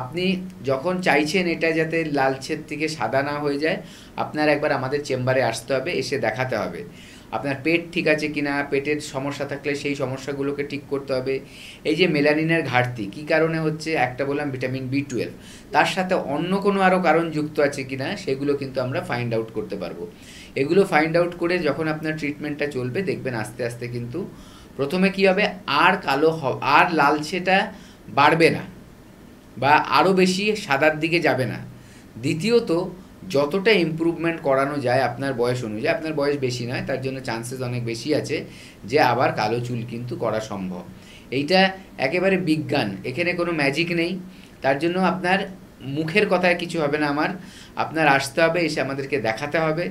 Speaker 2: আপনি যখন চাইছেন এটা যাতে লালচের থেকে সাদা না হয়ে যায়, আপনার একবার আমাদের চেম্বারে আসতে হবে, এসে দেখাতে হবে আপনার পেট ঠিক আছে কিনা, পেটের সমস্যা থাকলে সেই সমস্যাগুলোকে ঠিক করতে হবে। এই যে মেলানিনের ঘাটতি কী কারণে হচ্ছে, একটা বললাম ভিটামিন B12, তার সাথে অন্য কোনো আরও কারণ যুক্ত আছে কিনা সেগুলো কিন্তু আমরা ফাইন্ড আউট করতে পারবো। এগুলো ফাইন্ড আউট করে যখন আপনার ট্রিটমেন্টটা চলবে, দেখবেন আস্তে আস্তে কিন্তু প্রথমে কী হবে, আর আর লালচেটা বাড়বে না বা আরও বেশি সাদার দিকে যাবে না। দ্বিতীয়ত, যতটা ইমপ্রুভমেন্ট করানো যায় আপনার বয়স অনুযায়ী, আপনার বয়স বেশি নয় তার জন্য চান্সেস অনেক বেশি আছে যে আবার কালো চুল কিন্তু করা সম্ভব। এইটা একেবারে বিজ্ঞান, এখানে কোনো ম্যাজিক নেই। তার জন্য আপনার মুখের কথায় কিছু হবে না, আপনার আসতে হবে, এসে আমাদেরকে দেখাতে হবে,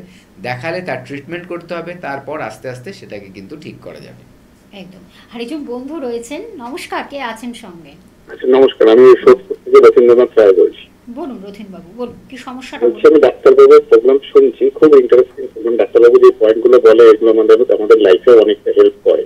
Speaker 2: দেখালে তার ট্রিটমেন্ট করতে হবে, তারপর আস্তে আস্তে সেটাকে কিন্তু ঠিক করা যাবে।
Speaker 1: একদম। আর একজন বন্ধু রয়েছেন, নমস্কার, কে আছেন সঙ্গে?
Speaker 3: আচ্ছা, নমস্কার, আমি সোদপুর থেকে রথীন্দ্রনাথ রায় বলছি।
Speaker 1: বলুন রথীন বাবু, বলুন কি সমস্যাটা।
Speaker 3: আমি ডাক্তারবাবুর প্রোগ্রাম শুনছি, খুব ইন্টারেস্টিং প্রোগ্রাম। ডাক্তারবাবু যে পয়েন্টগুলো বলে এগুলো আমাদের লাইফে অনেকটা হেল্প করে।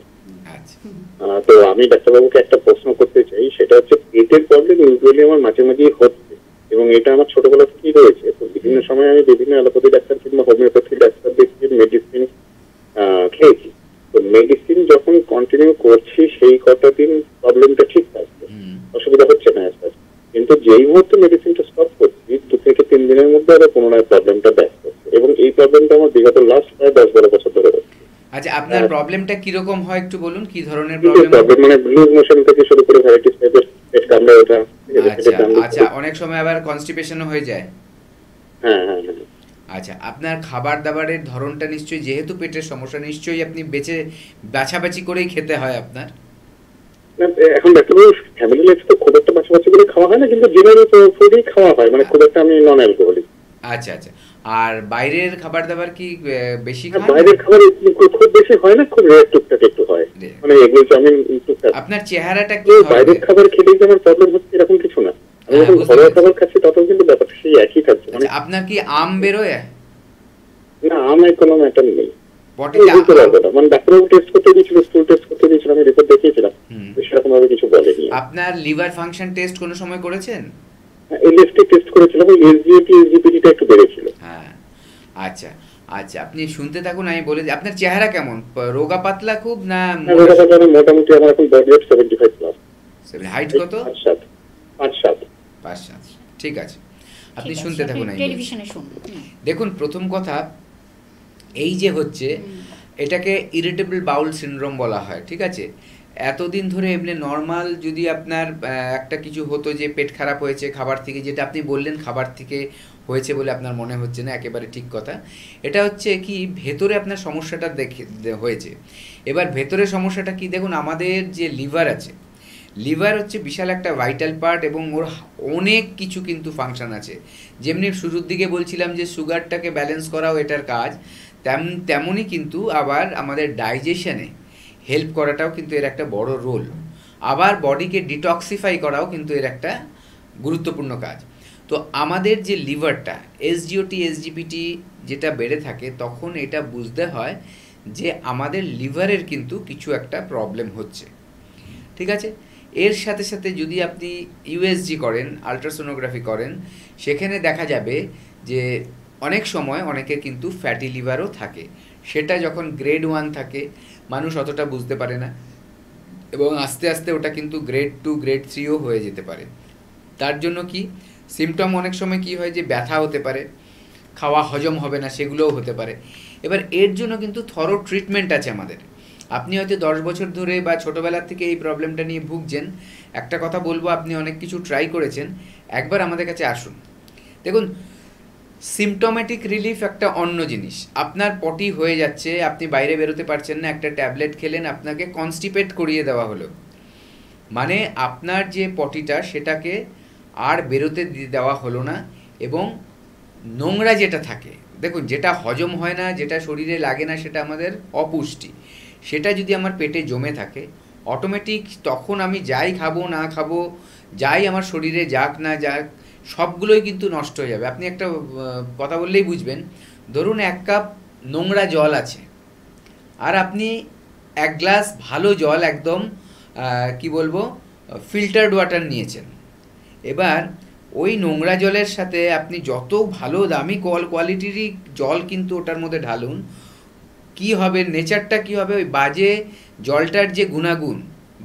Speaker 3: তো আমি ডাক্তারবাবুকে একটা প্রশ্ন করতে চাই, সেটা হচ্ছে পেটের প্রবলেম ইউজুয়ালি আমার মাঝে মাঝেই হচ্ছে এবং এটা আমার ছোটবেলা থেকেই রয়েছে। তো বিভিন্ন সময় আমি বিভিন্ন অ্যালোপ্যাথি ডাক্তার কিংবা হোমিওপ্যাথি ডাক্তার দেখি, মেডিসিন খেয়েছি। তো মেডিসিন যখন কন্টিনিউ করছি সেই কটা দিন প্রবলেমটা ঠিক থাকছে, অসুবিধা হচ্ছে না আস্তে আস্তে। কিন্তু যেই মুহূর্তে মেডিসিনটা স্টপ করছি 2 থেকে 3 দিনের মধ্যে আবার পুনরায় প্রবলেমটা ব্যাক করছে এবং এই প্রবলেমটা আমার বিগত লাস্ট প্রায় 10-12 বছর ধরে হচ্ছে।
Speaker 2: আচ্ছা, আপনার প্রবলেমটা কি রকম হয় একটু বলুন, কি ধরনের প্রবলেম?
Speaker 3: মানে লুজ মোশন থেকে শুরু করে ভ্যারাইটিস টাইপের পেট কামড়ে ওঠা।
Speaker 2: আচ্ছা, অনেক সময় আবার কনস্টিপেশনও হয়ে যায়।
Speaker 3: হ্যাঁ।
Speaker 2: আচ্ছা, আপনার খাবার দাবারের ধরনটা নিশ্চয়ই, যেহেতু পেটের সমস্যা, নিশ্চয়ই আপনি বাছাবাছি করেই খেতে হয় আপনার।
Speaker 3: এখন ডাক্তারবাবু ফ্যামিলি লাইফ তো খুব একটা বাছাবাছি করে খাওয়া হয় না, কিন্তু জেনারেলি তো ফুডই খাওয়া হয়, মানে খুব একটা আমি নন অ্যালকোহলিক।
Speaker 2: আচ্ছা, আর বাইরের খাবার দাবার কি বেশি খান?
Speaker 3: বাইরের খাবার খুব বেশি হয় না, খুব রেয়ার, টুকটাক একটু হয়, মানে এগুলো চাউমিন টুকটাক।
Speaker 2: আপনার চেহারাটা কি?
Speaker 3: বাইরের খাবার খেলেই আমার প্রবলেম হচ্ছে এরকম কিছু না। আমি যখন ঘরোয়া খাবার খাচ্ছি তখন কিন্তু ব্যাপারটা সেই একই থাকছে। মানে
Speaker 2: আপনার কি আম বেরোয়?
Speaker 3: না, আমার কোনো ম্যাটার নেই। মানে ডাক্তারবাবু টেস্ট করতে দিয়েছিল, স্টুল টেস্ট করতে দিয়েছিল, আমি রিপোর্ট দেখিয়েছিলাম, সেরকম ভাবে কিছু বলেনি।
Speaker 2: আপনার লিভার ফাংশন টেস্ট কোনো সময় করেছেন?
Speaker 3: এলএফটি টেস্ট করেছিলাম, এসজিএটি এসজিপিটিটা একটু বেড়েছিল।
Speaker 2: হ্যাঁ, আচ্ছা, আপনি শুনতে থাকুন, আমি বলে দিই। আপনার চেহারা কেমন, রোগা পাতলা খুব না?
Speaker 3: রোগা পাতলা মোটামুটি, আমার এখন বডি ওয়েট 75 প্লাস।
Speaker 2: হাইট কত? 5'7". ঠিক আছে, আপনি শুনতে থাকুন,
Speaker 1: টেলিভিশনে শুনুন।
Speaker 2: দেখুন, প্রথম কথা এই যে হচ্ছে, এটাকে ইরিটেবল বাউল সিনড্রোম বলা হয়। ঠিক আছে, এতদিন ধরে এমনি নর্মাল যদি আপনার একটা কিছু হতো যে পেট খারাপ হয়েছে খাবার থেকে, যেটা আপনি বললেন খাবার থেকে হয়েছে বলে আপনার মনে হচ্ছে না, একেবারে ঠিক কথা। এটা হচ্ছে কি, ভেতরে আপনার সমস্যাটা হয়েছে। এবার ভেতরে সমস্যাটা কি, দেখুন আমাদের যে লিভার আছে, লিভার হচ্ছে বিশাল একটা ভাইটাল পার্ট এবং ওর অনেক কিছু কিন্তু ফাংশন আছে। যেমনি শুরুর দিকে বলছিলাম যে সুগারটাকে ব্যালেন্স করাও এটার কাজ, তেমনই কিন্তু আবার আমাদের ডাইজেশনে হেল্প করাটাও কিন্তু এর একটা বড় রোল। আবার বডিকে ডিটক্সিফাই করাও কিন্তু এর একটা গুরুত্বপূর্ণ কাজ। তো আমাদের যে লিভারটা এসজিওটি এসজিপিটি যেটা বেড়ে থাকে, তখন এটা বুঝতে হয় যে আমাদের লিভারের কিন্তু কিছু একটা প্রবলেম হচ্ছে। ঠিক আছে, এর সাথে সাথে যদি আপনি ইউএসজি করেন, আলট্রাসোনোগ্রাফি করেন, সেখানে দেখা যাবে যে অনেক সময় অনেকের কিন্তু ফ্যাটি লিভারও থাকে, সেটা যখন গ্রেড 1 থাকে মানুষ অতটা বুঝতে পারে না, এবং আস্তে আস্তে ওটা কিন্তু গ্রেড 2 গ্রেড 3ও হয়ে যেতে পারে। তার জন্য কি সিমটম অনেক সময় কি হয় যে ব্যথা হতে পারে, খাওয়া হজম হবে না, সেগুলোও হতে পারে। এবার এর জন্য কিন্তু থরো ট্রিটমেন্ট আছে আমাদের। আপনি হয়তো 10 বছর ধরে বা ছোটোবেলার থেকে এই প্রবলেমটা নিয়ে ভুগছেন, একটা কথা বলবো, আপনি অনেক কিছু ট্রাই করেছেন, একবার আমাদের কাছে আসুন। দেখুন, সিমটোম্যাটিক রিলিফ একটা অন্য জিনিস। আপনার পটি হয়ে যাচ্ছে, আপনি বাইরে বেরোতে পারছেন না, একটা ট্যাবলেট খেলেন, আপনাকে কনস্টিপেট করিয়ে দেওয়া হলো, মানে আপনার যে পটিটা সেটাকে আর বেরোতে দেওয়া হলো না, এবং নোংরা যেটা থাকে, দেখুন যেটা হজম হয় না, যেটা শরীরে লাগে না, সেটা আমাদের অপুষ্টি, সেটা যদি আমার পেটে জমে থাকে অটোমেটিক তখন আমি যাই খাবো না খাবো, যাই আমার শরীরে যাক না যাক, সবগুলোই কিন্তু নষ্ট হয়ে যাবে। আপনি একটা কথা বললেই বুঝবেন, ধরুন 1 কাপ নোংরা জল আছে, আর আপনি 1 গ্লাস ভালো জল একদম কি বলবো ফিল্টার্ড ওয়াটার নিয়েছেন। এবার ওই নোংরা জলের সাথে আপনি যত ভালো দামি কোয়ালিটিরই জল কিন্তু ওটার মধ্যে ঢালুন, কি হবে, নেচারটা কি হবে, ওই বাজে জলটার যে গুণাগুণ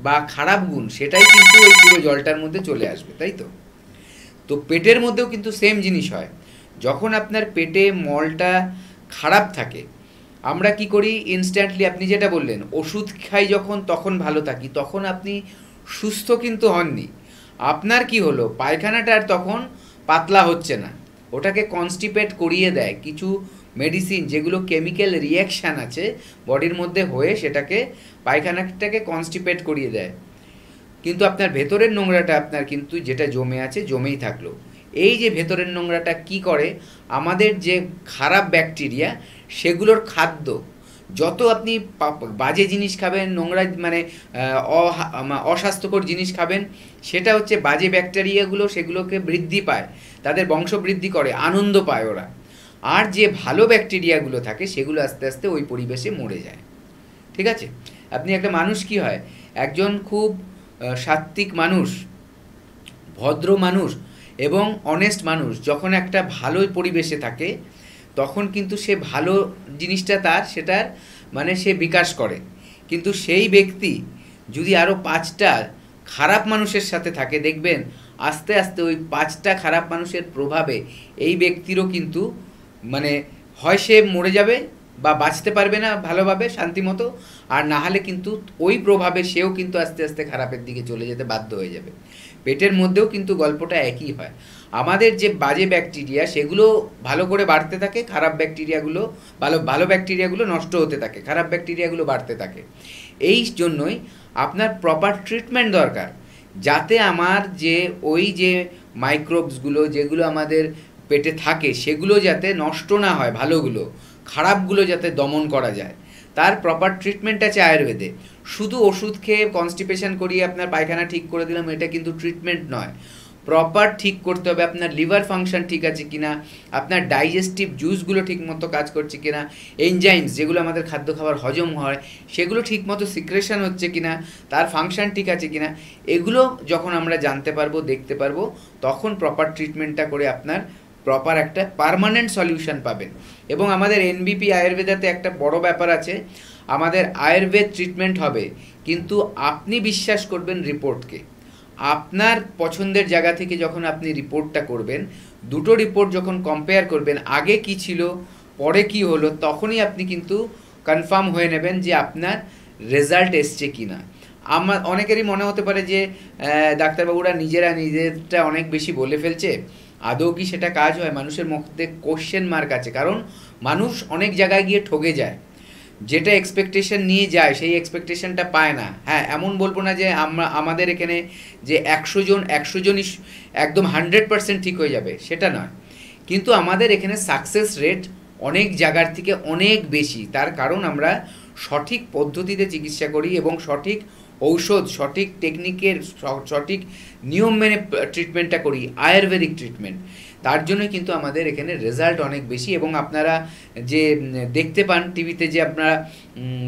Speaker 2: বা খারাপ গুণ সেটাই কিন্তু ওই পুরো জলটার মধ্যে চলে আসবে, তাই তো? তো পেটের মধ্যেও কিন্তু সেম জিনিস হয়। যখন আপনার পেটে মলটা খারাপ থাকে, আমরা কি করি ইনস্ট্যান্টলি, আপনি যেটা বললেন ওষুধ খাই যখন তখন ভালো থাকি, তখন আপনি সুস্থ কিন্তু হননি। আপনার কি হলো, পায়খানাটা আর তখন পাতলা হচ্ছে না, ওটাকে কনস্টিপেট করিয়ে দেয় কিছু মেডিসিন, যেগুলো কেমিক্যাল রিয়াকশান আছে বডির মধ্যে হয়ে সেটাকে পায়খানাটাকে কনস্টিপেট করিয়ে দেয়। কিন্তু আপনার ভেতরের নোংরাটা আপনার কিন্তু যেটা জমে আছে জমেই থাকলো। এই যে ভেতরের নোংরাটা কি করে, আমাদের যে খারাপ ব্যাকটেরিয়া সেগুলোর খাদ্য, যত আপনি বাজে জিনিস খাবেন, নোংরা মানে অস্বাস্থ্যকর জিনিস খাবেন, সেটা হচ্ছে বাজে ব্যাকটেরিয়াগুলো সেগুলোকে বৃদ্ধি পায়, তাদের বংশ বৃদ্ধি করে, আনন্দ পায় ওরা। আর যে ভালো ব্যাকটেরিয়াগুলো থাকে সেগুলো আস্তে আস্তে ওই পরিবেশে মরে যায়। ঠিক আছে? আপনি একটা মানুষ কি হয়, একজন খুব সাত্ত্বিক মানুষ, ভদ্র মানুষ এবং অনেস্ট মানুষ যখন একটা ভালো পরিবেশে থাকে তখন কিন্তু সে ভালো জিনিসটা তার সেটার মানে সে বিকাশ করে। কিন্তু সেই ব্যক্তি যদি আরও 5টা খারাপ মানুষের সাথে থাকে, দেখবেন আস্তে আস্তে ওই 5টা খারাপ মানুষের প্রভাবে এই ব্যক্তিরও কিন্তু মানে হয় সে মরে যাবে বা বাঁচতে পারবে না ভালোভাবে শান্তিমতো, আর না হলে কিন্তু ওই প্রভাবে সেও কিন্তু আস্তে আস্তে খারাপের দিকে চলে যেতে বাধ্য হয়ে যাবে। পেটের মধ্যেও কিন্তু গল্পটা একই হয়। আমাদের যে বাজে ব্যাকটেরিয়া সেগুলো ভালো করে বাড়তে থাকে, খারাপ ব্যাকটেরিয়াগুলো ভালো ব্যাকটেরিয়াগুলো নষ্ট হতে থাকে, খারাপ ব্যাকটেরিয়াগুলো বাড়তে থাকে। এই জন্যই আপনার প্রপার ট্রিটমেন্ট দরকার, যাতে আমার যে ওই যে মাইক্রোবসগুলো যেগুলো আমাদের পেটে থাকে সেগুলো যাতে নষ্ট না হয়, ভালোগুলো খারাপগুলো যাতে দমন করা যায়, তার প্রপার ট্রিটমেন্ট আছে আয়ুর্বেদে। শুধু ওষুধ খেয়ে কনস্টিপেশন করিয়ে আপনার পায়খানা ঠিক করে দিলাম, এটা কিন্তু ট্রিটমেন্ট নয়। প্রপার ঠিক করতে হবে আপনার লিভার ফাংশন ঠিক আছে কিনা, আপনার ডাইজেস্টিভ জুসগুলো ঠিকমতো কাজ করছে কিনা, এনজাইমস যেগুলো আমাদের খাদ্য খাবার হজম হয় সেগুলো ঠিকমতো সিক্রেশন হচ্ছে কিনা, তার ফাংশন ঠিক আছে কিনা, এগুলো যখন আমরা জানতে পারবো, দেখতে পারবো, তখন প্রপার ট্রিটমেন্টটা করে আপনার প্রপার একটা পার্মানেন্ট সলিউশন পাবেন। এবং আমাদের এনবিপি আয়ুর্বেদাতে একটা বড় ব্যাপার আছে, আমাদের আয়ুর্বেদ ট্রিটমেন্ট হবে, কিন্তু আপনি বিশ্বাস করবেন রিপোর্টকে। আপনার পছন্দের জায়গা থেকে যখন আপনি রিপোর্টটা করবেন, দুটো রিপোর্ট যখন কম্পেয়ার করবেন, আগে কি ছিল পরে কি হলো, তখনই আপনি কিন্তু কনফার্ম হয়ে নেবেন যে আপনার রেজাল্ট এসছে কি না। আমার অনেকেরই মনে হতে পারে যে ডাক্তারবাবুরা নিজেরটা অনেক বেশি বলে ফেলছে, আদৌ কি সেটা কাজ হয়? মানুষের মধ্যে কোশ্চেন মার্ক আছে, কারণ মানুষ অনেক জায়গায় গিয়ে ঠকে যায়, যেটা এক্সপেকটেশন নিয়ে যায় সেই এক্সপেকটেশনটা পায় না। হ্যাঁ, এমন বলবো না যে আমাদের এখানে যে 100 জনই একদম 100% ঠিক হয়ে যাবে, সেটা নয়, কিন্তু আমাদের এখানে সাকসেস রেট অনেক জায়গার থেকে অনেক বেশি। তার কারণ আমরা সঠিক পদ্ধতিতে চিকিৎসা করি এবং সঠিক ঔষধ, সঠিক টেকনিকের সঠিক নিয়ম মেনে ট্রিটমেন্টটা করি, আয়ুর্বেদিক ট্রিটমেন্ট। তার জন্যই কিন্তু আমাদের এখানে রেজাল্ট অনেক বেশি। এবং আপনারা যে দেখতে পান টিভিতে যে আপনারা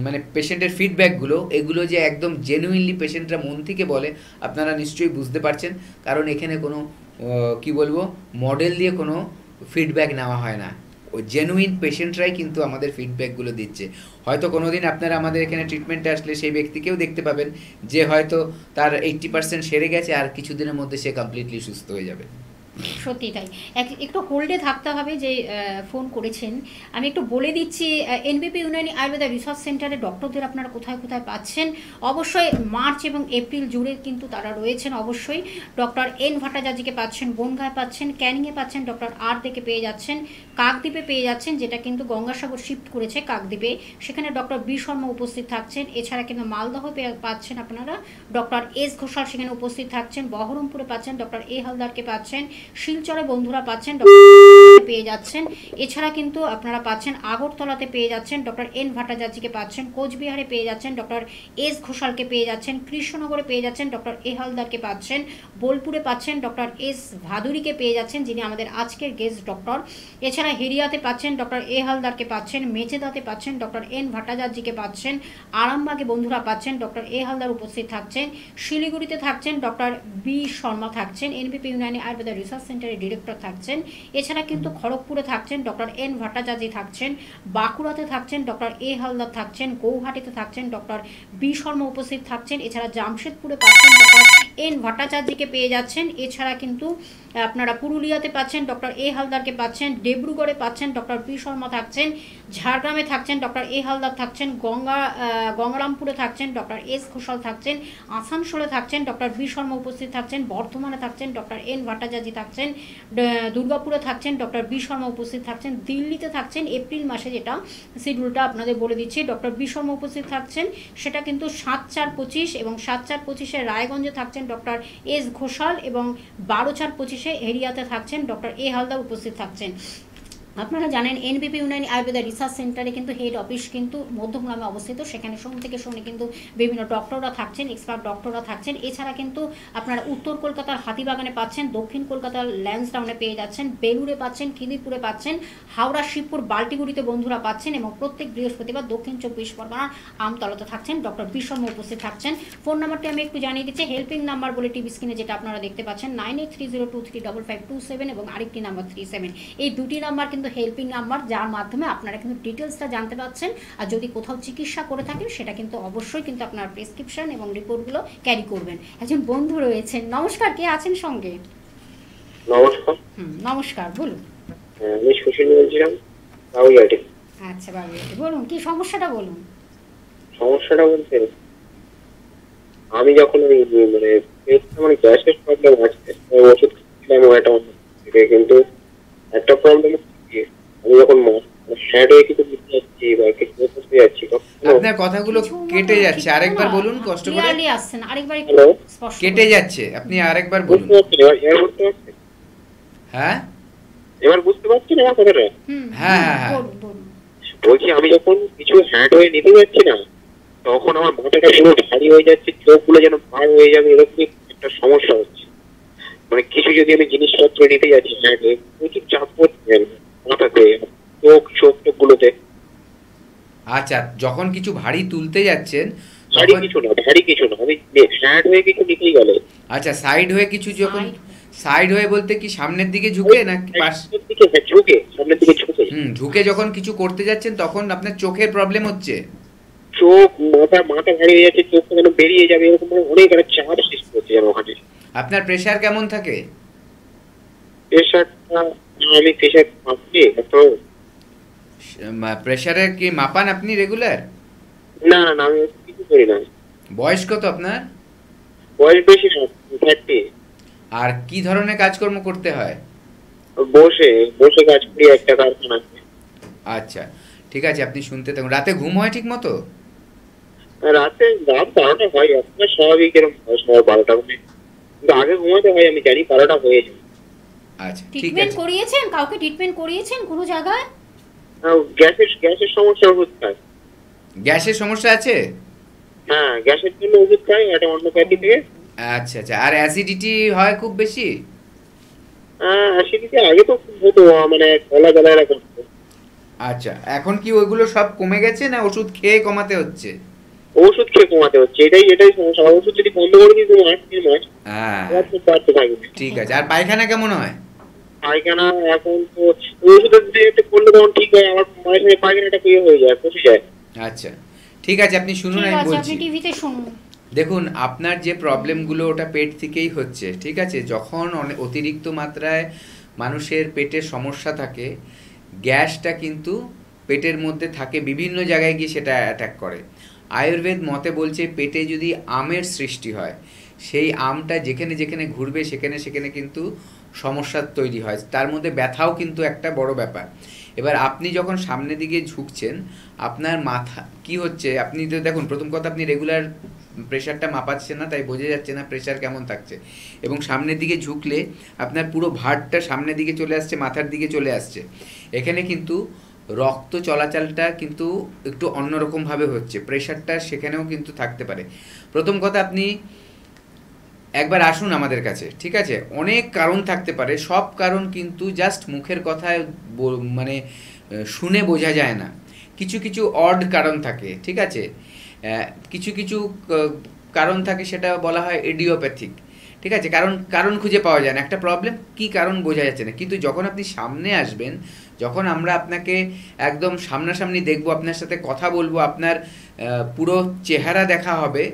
Speaker 2: মানে পেশেন্টের ফিডব্যাকগুলো, এগুলো যে একদম জেনুইনলি পেশেন্টরা মন থেকে বলে, আপনারা নিশ্চয়ই বুঝতে পারছেন, কারণ এখানে কোনো কি বলবো মডেল দিয়ে কোনো ফিডব্যাক নেওয়া হয় না, জেনুইন পেশেন্টরাই কিন্তু আমাদের ফিডব্যাকগুলো দিচ্ছে। হয়তো কোনোদিন আপনারা আমাদের এখানে ট্রিটমেন্টে আসলে সেই ব্যক্তিকেও দেখতে পাবেন যে হয়তো তার 80% সেরে গেছে, আর কিছুদিনের মধ্যে সে কমপ্লিটলি সুস্থ হয়ে যাবে।
Speaker 1: সত্যি তাই। একটু হোল্ডে থাকতে হবে যে ফোন করেছেন। আমি একটু বলে দিচ্ছি, এনবিপি ইউনানি আয়ুর্বেদা রিসার্চ সেন্টারে ডক্টরদের আপনারা কোথায় কোথায় পাচ্ছেন। অবশ্যই মার্চ এবং এপ্রিল জুড়ে কিন্তু তারা রয়েছেন। অবশ্যই ডক্টর এন ভট্টাচার্যকে পাচ্ছেন, বনগাঁয় পাচ্ছেন, ক্যানিংয়ে পাচ্ছেন, ডক্টর আর দেখে পেয়ে যাচ্ছেন, কাকদ্বীপে পেয়ে যাচ্ছেন, যেটা কিন্তু গঙ্গাসাগর শিফট করেছে কাকদ্বীপে, সেখানে ডক্টর বি শর্মা উপস্থিত থাকছেন। এছাড়া কিন্তু মালদহ পাচ্ছেন আপনারা ডক্টর এস ঘোষাল সেখানে উপস্থিত থাকছেন, বহরমপুরে পাচ্ছেন ডক্টর এ হালদারকে পাচ্ছেন, শিলচরে বন্ধুরা পাচ্ছেন ডক্টর পেয়ে যাচ্ছেন। এছাড়া কিন্তু আপনারা পাচ্ছেন আগরতলাতে পেয়ে যাচ্ছেন ডক্টর এন ভট্টাচার্যকে পাচ্ছেন, কোচবিহারে পেয়ে যাচ্ছেন ডক্টর এস ঘোষালকে পেয়ে যাচ্ছেন, কৃষ্ণনগরে পেয়ে যাচ্ছেন ডক্টর এ হালদারকে পাচ্ছেন, বোলপুরে পাচ্ছেন ডক্টর এস ভাদুরীকে পেয়ে যাচ্ছেন, যিনি আমাদের আজকের গেস্ট ডক্টর। এছাড়া হেরিয়াতে পাচ্ছেন ডক্টর এ হালদারকে পাচ্ছেন, মেচেদাতে পাচ্ছেন ডক্টর এন ভট্টাচার্যকে পাচ্ছেন, আরামবাগে বন্ধুরা পাচ্ছেন ডক্টর এ হালদার উপস্থিত থাকছেন, শিলিগুড়িতে থাকছেন ডক্টর বি শর্মা থাকছেন, এনবিপি ইউনানি আয়ুর্বেদা রিসার্চ সেন্টারের ডিরেক্টর থাকছেন। এছাড়া কিন্তু খড়গপুরে থাকছেন ডক্টর এন ভট্টাচার্য থাকছেন, বাঁকুড়াতে থাকছেন ডক্টর এ হালদার থাকছেন, গৌহাটিতে থাকছেন ডক্টর বি শর্মা উপস্থিত থাকছেন। এছাড়া জামশেদপুরে পাচ্ছেন ডক্টর এন ভট্টাচার্যকে পেয়ে যাচ্ছেন। এছাড়া কিন্তু আপনারা পুরুলিয়াতে পাচ্ছেন ডক্টর এ হালদারকে পাচ্ছেন, ডিব্রুগড়ে পাচ্ছেন ডক্টর বি শর্মা থাকছেন, ঝাড়গ্রামে থাকছেন ডক্টর এ হালদার থাকছেন, গঙ্গারামপুরে থাকছেন ডক্টর এস ঘোষাল থাকছেন, আসানসোলে থাকছেন ডক্টর বি শর্মা উপস্থিত থাকছেন, বর্ধমানে থাকছেন ডক্টর এন ভট্টাচার্য থাকছেন, দুর্গাপুরে থাকছেন ডক্টর বি শর্মা উপস্থিত থাকছেন, দিল্লিতে থাকছেন এপ্রিল মাসে, যেটা শিডিউলটা আপনাদের বলে দিচ্ছি, ডক্টর বি শর্মা উপস্থিত থাকছেন, সেটা কিন্তু 7/4/25 এবং 7/4/25 রায়গঞ্জে থাকছেন ডক্টর এস ঘোষাল এবং 12/4/25 হেরিয়াতে থাকছেন ডক্টর এ হালদার উপস্থিত থাকছেন। আপনারা জানেন এনবিপি ইউনানি আয়ুর্বেদা রিসার্চ সেন্টারে কিন্তু হেড অফিস কিন্তু মধ্যমগ্রামে অবস্থিত। সেখানে সোম থেকে শনি কিন্তু বিভিন্ন ডক্টররা থাকছেন, এক্সপার্ট ডক্টররা থাকছেন। এছাড়া কিন্তু আপনারা উত্তর কলকাতার হাতিবাগানে পাচ্ছেন, দক্ষিণ কলকাতার ল্যান্সডাউনে পেয়ে যাচ্ছেন, বেলুড়ে পাচ্ছেন, খিদিরপুরে পাচ্ছেন, হাওড়া, শিবপুর, বাল্টিগুড়িতে বন্ধুরা পাচ্ছেন এবং প্রত্যেক বৃহস্পতিবার দক্ষিণ 24 পরগনার আমতলাতে থাকছেন ডক্টর বি শর্মা উপস্থিত থাকছেন। ফোন নাম্বারটি আমি একটু জানিয়ে দিচ্ছি, হেল্পিং নাম্বার বলে টিভি স্ক্রিনে যেটা আপনারা দেখতে পাচ্ছেন 9830235527 এবং আরেকটি নাম্বার 37। এই দুটি নাম্বার কিন্তু হেল্পিং নাম্বার, যার মাধ্যমে আপনারা কিন্তু ডিটেলসটা জানতে পাচ্ছেন। আর যদি কোথাও চিকিৎসা করে থাকেন সেটা কিন্তু অবশ্যই কিন্তু আপনার প্রেসক্রিপশন এবং রিপোর্টগুলো ক্যারি করবেন। একজন বন্ধু রয়েছেন, নমস্কার, কে আছেন সঙ্গে?
Speaker 7: নমস্কার।
Speaker 1: নমস্কার, বলুন।
Speaker 7: আমি সুশীল বলছিলাম, বাবুইয়াটি।
Speaker 1: আচ্ছা বাবুইয়াটি, বলুন কি সমস্যাটা বলুন।
Speaker 7: সমস্যাটা বলতে আমি যখন মানে গ্যাসের প্রবলেম আছে, ওষুধ খেয়েছিলাম একটা অন্য থেকে, কিন্তু একটা প্রবলেম হচ্ছে আমি যখন হ্যাড হয়ে কিছু বুঝতে যাচ্ছি বা কিছু করতে যাচ্ছি,
Speaker 2: আপনার কথাগুলো কেটে যাচ্ছে, আরেকবার বলুন কষ্ট করে।
Speaker 1: ক্লিয়ারলি আসছেন, আরেকবার একটু স্পষ্ট
Speaker 2: কেটে যাচ্ছে, আপনি আরেকবার বলুন।
Speaker 7: এবার বুঝতে পারছেন?
Speaker 2: হ্যাঁ,
Speaker 7: এবার বুঝতে পারছেন আমার কথাটা?
Speaker 2: হ্যাঁ হ্যাঁ হ্যাঁ,
Speaker 7: বলছি আমি যখন কিছু হ্যাড হয়ে নিতে যাচ্ছি না, তখন আমার মাথাটা পুরো ভারী হয়ে যাচ্ছে, চোখগুলো যেন ভার হয়ে যাবে, এরকম একটা সমস্যা হচ্ছে। মানে কিছু যদি আমি জিনিসপত্র নিতে যাচ্ছি হ্যাড হয়ে, প্রচুর চাপ পড়ছে মাথাতে, চোখগুলোতে।
Speaker 2: আচ্ছা, যখন কিছু ভারী তুলতে যাচ্ছেন,
Speaker 7: ভারী কিছু না, আমি হ্যাড হয়ে কিছু নিতেই গেলে।
Speaker 2: আচ্ছা, সাইড হয়ে কিছু, যখন সাইড হয়ে বলতে কি সামনের দিকে ঝুঁকে না
Speaker 7: পাশের দিকে? ঝুঁকে, সামনের দিকে ঝুঁকে।
Speaker 2: ঝুঁকে যখন কিছু করতে যাচ্ছেন তখন আপনার চোখের প্রবলেম হচ্ছে,
Speaker 7: চোখ, মাথা ভারী হয়ে যাচ্ছে, চোখটা যেন বেরিয়ে যাবে, এরকম অনেক একটা চাপ সৃষ্টি হচ্ছে যেন ওখানে।
Speaker 2: আপনার প্রেসার কেমন থাকে?
Speaker 7: প্রেসারটা আমি প্রেসার মাপি,
Speaker 2: প্রেসারের কি মাপান আপনি রেগুলার?
Speaker 7: না না, আমি কিছু করি না।
Speaker 2: বয়স কত আপনার?
Speaker 7: বয়স বেশি না, 30।
Speaker 2: আর কি ধরনের কাজকর্ম করতে হয়?
Speaker 7: বসে বসে কাজ করি একটা কারখানাতে।
Speaker 2: আচ্ছা ঠিক আছে, আপনি শুনতে থাকুন। রাতে ঘুম হয় ঠিক মতো?
Speaker 7: রাতে রাত 12টা হয়, আপনার স্বাভাবিক এরকম হয় 12টা হবে, কিন্তু আগে ঘুমাতে হয় আমি জানি, 12টা হয়ে যায়।
Speaker 2: আচ্ছা ঠিক
Speaker 1: ট্রিটমেন্ট
Speaker 2: আছে।
Speaker 1: করিয়েছেন? কাউকে ট্রিটমেন্ট করিয়েছেন কোনো জায়গায়?
Speaker 7: গ্যাসের সমস্যা ওষুধ খায়।
Speaker 2: গ্যাসের সমস্যা আছে?
Speaker 7: হ্যাঁ, গ্যাসের জন্য ওষুধ খাই একটা অন্য প্যাকেট থেকে।
Speaker 2: আচ্ছা আচ্ছা, আর অ্যাসিডিটি হয় খুব বেশি?
Speaker 7: অ্যাসিডিটি আগে তো খুব হতো, মানে গলা জ্বালা করতো।
Speaker 2: আচ্ছা, এখন কি ওইগুলো সব কমে গেছে না ওষুধ খেয়ে কমাতে হচ্ছে?
Speaker 7: ওষুধ খেয়ে কমাতে হচ্ছে, এটাই সমস্যা। ওষুধ যদি বন্ধ করে দিই 2 মাস 3 মাস,
Speaker 2: হ্যাঁ
Speaker 7: খুব বাড়তে থাকবে।
Speaker 2: ঠিক আছে। আর পায়খানা কেমন হয়?
Speaker 7: পায়খানা এখন তো ওষুধের দিয়ে করলে তখন ঠিক হয়, আমার মায়ের সঙ্গে পায়খানাটা কি হয়ে যায়, পচে যায়।
Speaker 2: আচ্ছা ঠিক আছে, আপনি শুনুন,
Speaker 1: ঠিক
Speaker 2: আমি
Speaker 1: আছে,
Speaker 2: বলছি।
Speaker 1: আপনি টিভিতে শুনুন।
Speaker 2: দেখুন, আপনার যে প্রবলেমগুলো ওটা পেট থেকেই হচ্ছে, ঠিক আছে? যখন অতিরিক্ত মাত্রায় মানুষের পেটের সমস্যা থাকে, গ্যাসটা কিন্তু পেটের মধ্যে থাকে, বিভিন্ন জায়গায় গিয়ে সেটা অ্যাটাক করে। আয়ুর্বেদ মতে বলছে পেটে যদি আমের সৃষ্টি হয়, সেই আমটা যেখানে যেখানে ঘুরবে সেখানে সেখানে কিন্তু সমস্যার তৈরি হয়, তার মধ্যে ব্যথাও কিন্তু একটা বড় ব্যাপার। এবার আপনি যখন সামনের দিকে ঝুঁকছেন, আপনার মাথা কি হচ্ছে, আপনি তো দেখুন, প্রথম কথা আপনি রেগুলার প্রেশারটা মাপাচ্ছেন না, তাই বোঝা যাচ্ছে না প্রেশার কেমন থাকছে। এবং সামনের দিকে ঝুঁকলে আপনার পুরো ভারটা সামনের দিকে চলে আসছে, মাথার দিকে চলে আসছে। এখানে কিন্তু রক্ত চলাচলটা কিন্তু একটু অন্যরকমভাবে হচ্ছে, প্রেশারটা সেখানেও কিন্তু থাকতে পারে। প্রথম কথা, আপনি একবার আসুন আমাদের কাছে, ঠিক আছে? অনেক কারণ থাকতে পারে, সব কারণ কিন্তু জাস্ট মুখের কথায় মানে শুনে বোঝা যায় না। কিছু কিছু অড কারণ থাকে, ঠিক আছে? কিছু কিছু কারণ থাকে, সেটা বলা হয় ইডিওপ্যাথিক, ঠিক আছে? কারণ খুঁজে পাওয়া যায় না, একটা প্রবলেম কি কারণ বোঝা যাচ্ছে না। কিন্তু যখন আপনি সামনে আসবেন, যখন আমরা আপনাকে একদম সামনাসামনি দেখব, আপনার সাথে কথা বলবো, আপনার পুরো চেহারা দেখা হবে,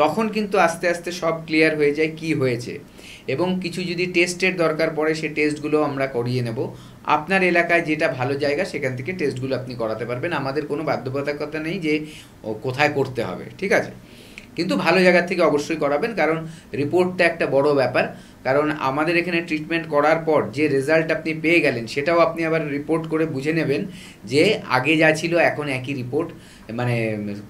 Speaker 2: তখন কিন্তু আস্তে আস্তে সব ক্লিয়ার হয়ে যায় কি হয়েছে। এবং কিছু যদি টেস্টের দরকার পড়ে, সেই টেস্টগুলো আমরা করিয়ে নেব। আপনার এলাকায় যেটা ভালো জায়গা, সেখান থেকে টেস্টগুলো আপনি করাতে পারবেন। আমাদের কোনো বাধ্যবাধকতা নেই যে কোথায় করতে হবে, ঠিক আছে? কিন্তু ভালো জায়গা থেকে অবশ্যই করাবেন, কারণ রিপোর্টটা একটা বড় ব্যাপার। কারণ আমাদের এখানে ট্রিটমেন্ট করার পর যে রেজাল্ট আপনি পেয়ে গেলেন, সেটাও আপনি আবার রিপোর্ট করে বুঝে নেবেন যে আগে যা ছিল এখন একই রিপোর্ট, মানে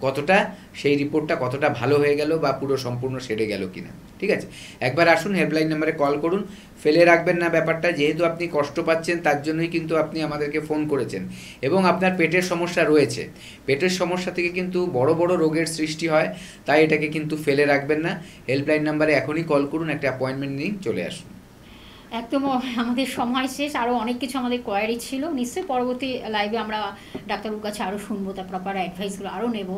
Speaker 2: কতটা সেই রিপোর্টটা কতটা ভালো হয়ে গেল বা পুরো সম্পূর্ণ সেরে গেল কিনা, ঠিক আছে? একবার আসুন, হেল্পলাইন নাম্বারে কল করুন, ফেলে রাখবেন না ব্যাপারটা। যেহেতু আপনি কষ্ট পাচ্ছেন, তার জন্যই কিন্তু আপনি আমাদেরকে ফোন করেছেন। এবং আপনার পেটের সমস্যা রয়েছে, পেটের সমস্যা থেকে কিন্তু বড় বড় রোগের সৃষ্টি হয়, তাই এটাকে কিন্তু ফেলে রাখবেন না। হেল্পলাইন নাম্বারে এখনই কল করুন, একটা অ্যাপয়েন্টমেন্ট নিন, চলে আসুন।
Speaker 1: একদম আমাদের সময় শেষ, আরও অনেক কিছু আমাদের কোয়ারি ছিল, নিশ্চয়ই পরবর্তী লাইভে আমরা ডাক্তারবাবুর কাছে আরও শুনবো, তার প্রপার অ্যাডভাইসগুলো আরও নেব।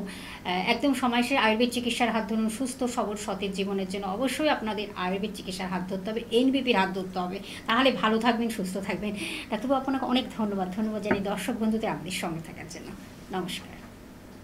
Speaker 1: একদম সময় শেষ। আয়ুর্বেদ চিকিৎসার হাত ধরুন, সুস্থ সবল সতেজ জীবনের জন্য অবশ্যই আপনাদের আয়ুর্বেদ চিকিৎসার হাত ধরতে হবে, এনবিপির হাত ধরতে হবে, তাহলে ভালো থাকবেন, সুস্থ থাকবেন। ডাক্তারবাবু, আপনাকে অনেক ধন্যবাদ জানাই দর্শক বন্ধুদের আমাদের সঙ্গে থাকার জন্য। নমস্কার।